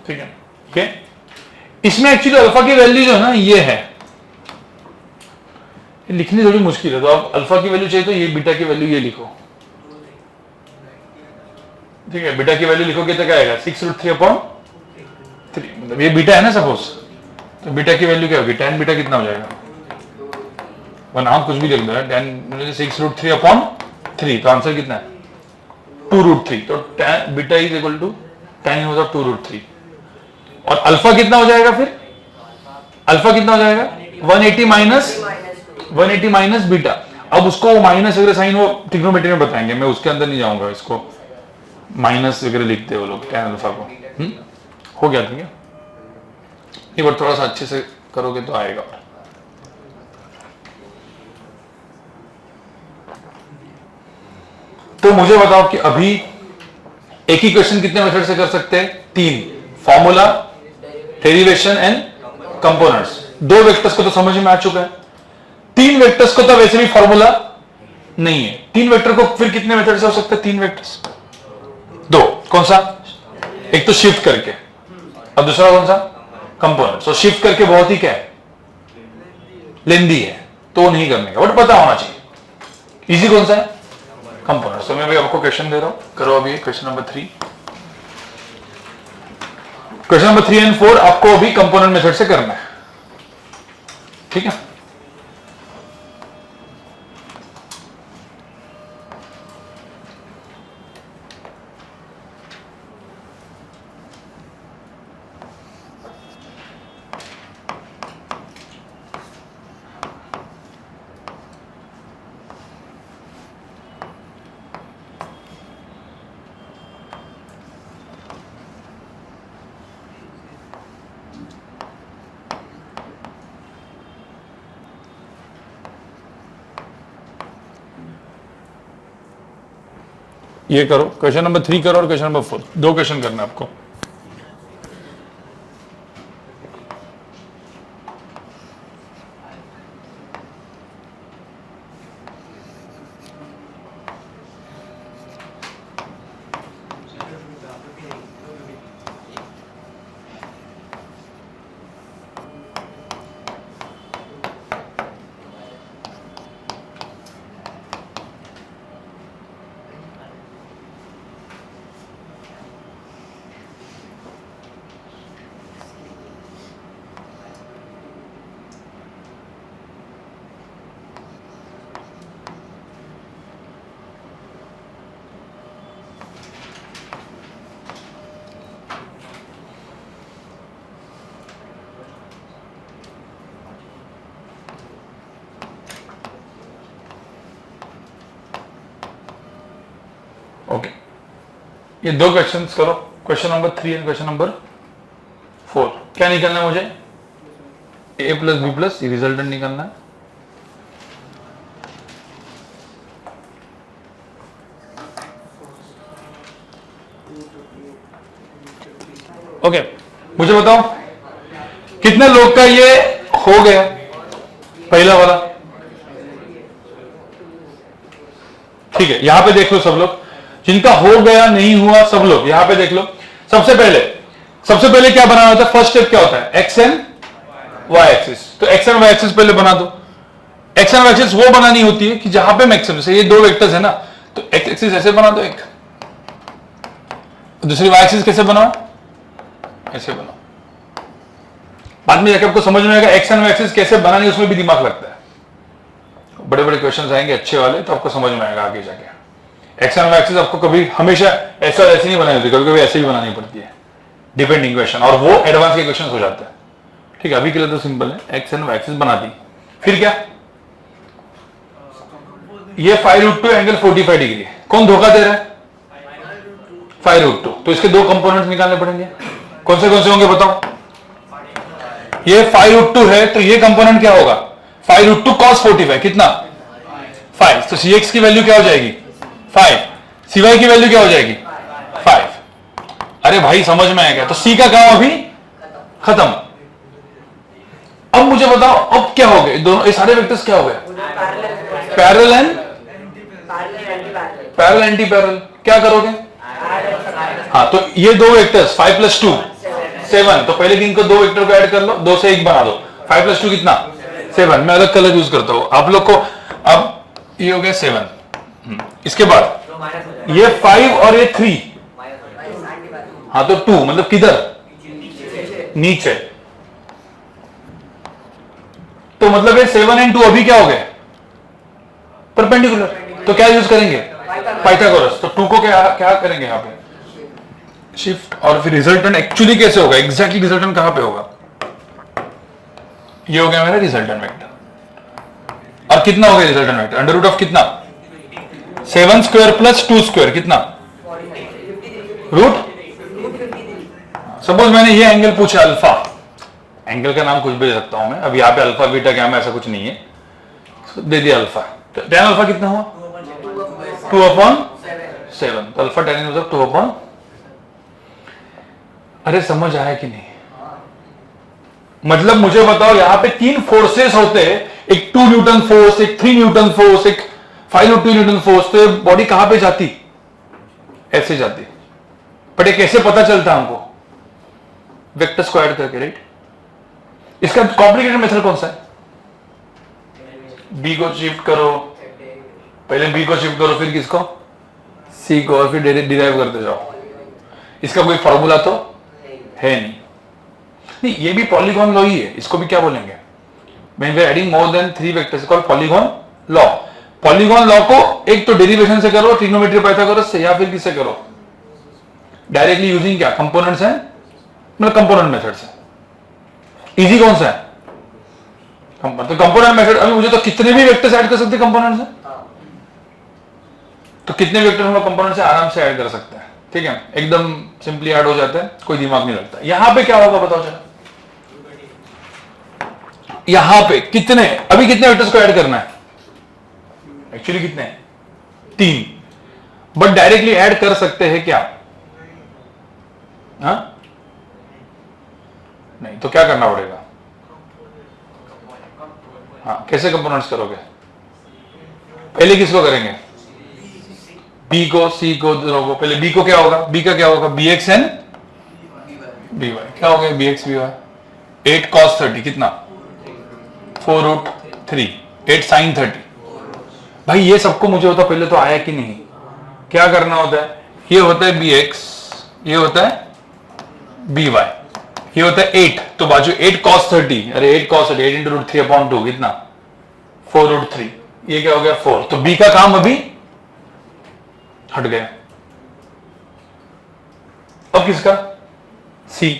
ठीक है। ओके, इसमें एक्चुअली अल्फा की वैल्यू जो है ना ये है, लिखनी थोड़ी मुश्किल है, तो आप अल्फा की वैल्यू चाहिए तो ये बीटा की वैल्यू ये लिखो, ठीक है, बीटा की वैल्यू लिखोगे तो क्या आएगा 6√3/3, मतलब ये बीटा है ना सपोज, तो बीटा की वैल्यू क्या होगी, tan बीटा कितना हो जाएगा, नाम कुछ भी लिख दो, tan 6√3/3, तो आंसर कितना है 2√3, तो tan beta is equal to tan inverse of 2√3, और अल्फा कितना हो जाएगा, फिर अल्फा कितना हो जाएगा 180 माइनस बीटा। अब उसको माइनस वगैरह साइन वो ट्रिग्नोमेट्री में बताएंगे, मैं उसके अंदर नहीं जाऊंगा, इसको माइनस वगैरह लिखते हैं वो लोग tan अल्फा को, हो गया ठीक है, एक बार थोड़ा सा अच्छे से करोगे तो आएगा। तो मुझे बताओ कि अभी एक ही क्वेश्चन कितने मेथड से कर सकते हैं, 3, formula, derivation and components. 2 vectors को तो समझ में आ चुका है, 3 वेक्टर्स को तो वैसे भी फॉर्मूला नहीं है, 3 वेक्टर को फिर कितने मेथड से हो सकते हैं, 3 वेक्टर्स 2, कौन सा, एक तो शिफ्ट करके, अब दूसरा कौन सा कंपोनेंट, तो शिफ्ट करके बहुत ही क्या है लेंदी है, तो वो नहीं करने का, बट पता होना चाहिए। इजी कौन सा है, कंपोनेंट। तो मैं भी आपको क्वेश्चन दे रहा हूं, करो अभी question number 3, question number 3 and 4 आपको अभी कंपोनेंट मेथड से करना है, ठीक है। ये करो, क्वेश्चन नंबर 3 करो और क्वेश्चन नंबर 4, 2 क्वेश्चन करना है आपको। ओके, ये 2 क्वेश्चंस करो, question number 3 and question number 4। क्या निकलना है मुझे? a plus B plus resultant निकलना है। ओके, मुझे बताओ कितने लोग का ये हो गया पहला वाला? ठीक है, यहां पे देख लो सब लोग, जिनका हो गया नहीं हुआ सब लोग यहां पे देख लो। सबसे पहले क्या बनाना होता है? फर्स्ट स्टेप क्या होता है? X and Y axis. तो एक्स एंड वाई एक्सिस पहले बना दो। एक्स एंड वाई एक्सिस वो बनानी होती है कि जहां पे मैक्सिमम, से ये 2 वेक्टर्स है ना, तो एक्स एक्सिस ऐसे बना दो, एक दूसरी वाई एक्सिस कैसे बनाओ? ऐसे बनाओ। बाद में जाके आपको समझ में आएगा एक्स एंड वाई एक्सिस कैसे बनानी, उसमें भी दिमाग लगता है। बड़े बड़े क्वेश्चंस आएंगे अच्छे वाले, तो आपको समझ में आएगा आगे जाके। एक्स एंड वाई एक्सिस आपको कभी हमेशा ऐसा ऐसे नहीं बनानी होती, कभी कभी ऐसे भी बनानी पड़ती है, डिपेंडिंग क्वेश्चन, और वो एडवांस के क्वेश्चन हो जाते हैं। ठीक है, अभी के लिए तो सिंपल है, एक्स एंड वाई एक्सिस बना दी। फिर क्या? ये 5√2 एंगल 45 डिग्री है। कौन धोखा दे रहा है? 5√2। तो इसके 2 कंपोनेंट्स निकालने पड़ेंगे। कौन से होंगे बताओ? ये 5√2 है, तो ये कंपोनेंट क्या होगा? 5√2 cos 45 कितना? 5। तो cx की वैल्यू क्या हो जाएगी? 5। cy की वैल्यू क्या हो जाएगी? 5। अरे भाई समझ में आएगा? तो c का काम अभी खत्म। अब मुझे बताओ अब क्या हो गए? दोनों ये सारे वेक्टर्स क्या हो गए? Parallel and parallel anti parallel. क्या करोगे? हाँ, तो ये 2 वेक्टर्स 5 + 2 7। तो पहले इनको 2 वेक्टर को ऐड कर लो, 2 से 1 बना दो। 5 + 2 कितना? 7। मैं अलग कलर यूज करता हूं आप लोग को। अब ये हो गया 7। इसके बाद ये 5 और ये 3। हाँ, तो 2 मतलब किधर? नीचे। तो मतलब ये 7 और 2 अभी क्या हो गए? परपेंडिकुलर। तो क्या यूज करेंगे? पाइथागोरस। तो 2 को क्या करेंगे यहाँ पे? शिफ्ट। और फिर रिजल्टेंट एक्चुअली कैसे होगा? एग्जैक्टली रिजल्टेंट कहां पे होगा? ये हो गया मेरा रिजल्टेंट वेक्टर। और कितना हो गया resultant vector? Under root of कितना? 7² + 2² कितना? रूट। सपोज मैंने ये एंगल पूछा अल्फा, एंगल का नाम कुछ भी दे सकता हूं मैं। अब यहाँ पे अल्फा बीटा क्या में ऐसा कुछ नहीं है, तो दे दिया अल्फा। तो tan अल्फा कितना हुआ? 2/7। तो अल्फा tan इनवर्स 2/। अरे समझ आया कि नहीं? मतलब मुझे बताओ यहां पे 3 फोर्सेस होते हैं, एक 2 न्यूटन फोर्स, एक 3 न्यूटन फोर्स, एक 5√2 न्यूटन फोर्स। तो बॉडी कहां पे जाती? ऐसे जाती। बट ये कैसे पता चलता हमको? वेक्टर्स को ऐड करके, राइट? इसका कॉम्प्लिकेटेड मेथड कौन सा है? बी को शिफ्ट करो, पहले बी को शिफ्ट करो, फिर किसको? सी को, और फिर डिराइव करते जाओ। इसका कोई फॉर्मूला तो है नहीं। ये भी पॉलीगॉन लॉ ही है, इसको भी क्या बोलेंगे? When we are adding more than 3 vectors called polygon law। Polygon law को एक तो डेरिवेशन से करो, ट्रिग्नोमेट्री पाइथागोरस से, या फिर किससे करो? डायरेक्टली यूजिंग क्या? कंपोनेंट्स है, मतलब कंपोनेंट मेथड से। इजी कौन सा है? तो कंपोनेंट मेथड। अभी मुझे तो कितने भी वेक्टर्स ऐड कर सकते कंपोनेंट से, तो कितने वेक्टर हम लोग कंपोनेंट से आराम से ऐड कर सकते हैं। ठीक है, एकदम सिंपली ऐड हो जाता है, कोई दिमाग नहीं लगता। यहां पे क्या होगा बताओ चलो? यहां पे कितने, अभी कितने वेक्टर्स को ऐड करना है? एक्चुअली कितने? 3। बट डायरेक्टली ऐड कर सकते हैं क्या? हाँ नहीं, तो क्या करना पड़ेगा? हाँ, कैसे कंपोनेंट्स करोगे? पहले किसको करेंगे? बी को, सी को, दोनों को। पहले बी को क्या होगा? बी का क्या होगा? B X and B Y. क्या हो गया? B X B Y. 8 cos 30 कितना? 4√3। 8 sin 30। भाई ये सबको मुझे होता पहले तो आया कि नहीं? क्या करना होता है? ये होता है बी एक्स, ये होता है बी वाई, ये होता है 8, तो बाजू 8 cos 30। अरे 8 cos 30, 8 इंटू रूट 3/2 कितना? 4√3। ये क्या हो गया? 4। तो बी का काम अभी हट गया। अब किसका? सी।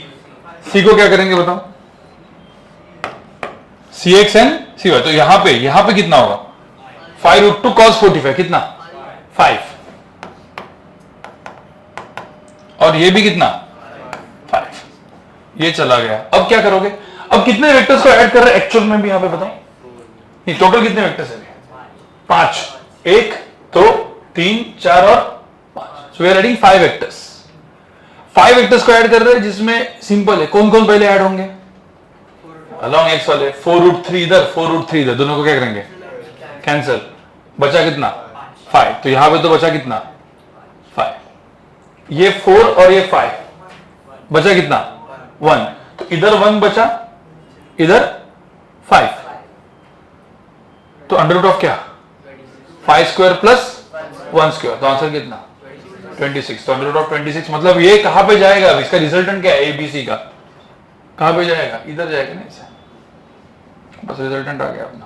सी को क्या करेंगे बताओ? सी एक्स एन सी वाई। तो यहां पे कितना होगा? 5√2 cos 45 कितना? 5। और ये भी कितना? 5। ये चला गया। अब क्या करोगे? अब कितने वेक्टर्स को ऐड कर रहे हैं एक्चुअल में भी यहां पे बताओ? ये टोटल कितने वेक्टर्स है? 5। 1 2 3 4 और 5। So we are adding 5 vectors. 5 vectors को ऐड कर रहे हैं जिसमें सिंपल है। कौन कौन पहले ऐड होंगे? अलोंग एक्स वाले। 4√3 इधर, 4√3 इधर, दोनों को क्या करेंगे? कैंसिल। बचा कितना? 5। तो यहां पे तो बचा कितना? 5। ये 4 और ये 5 बचा कितना? 1। तो इधर 1 बचा, इधर 5। तो अंडर रूट ऑफ क्या? 5 स्क्वायर प्लस 1 स्क्वायर। तो आंसर कितना? 26। तो अंडर रूट ऑफ 26 मतलब ये कहां पे जाएगा? इसका रिजल्टेंट क्या है? एबीसी का कहां पे जाएगा? इधर जाएगा ना। इसे बस रिजल्टेंट आ गया अपना।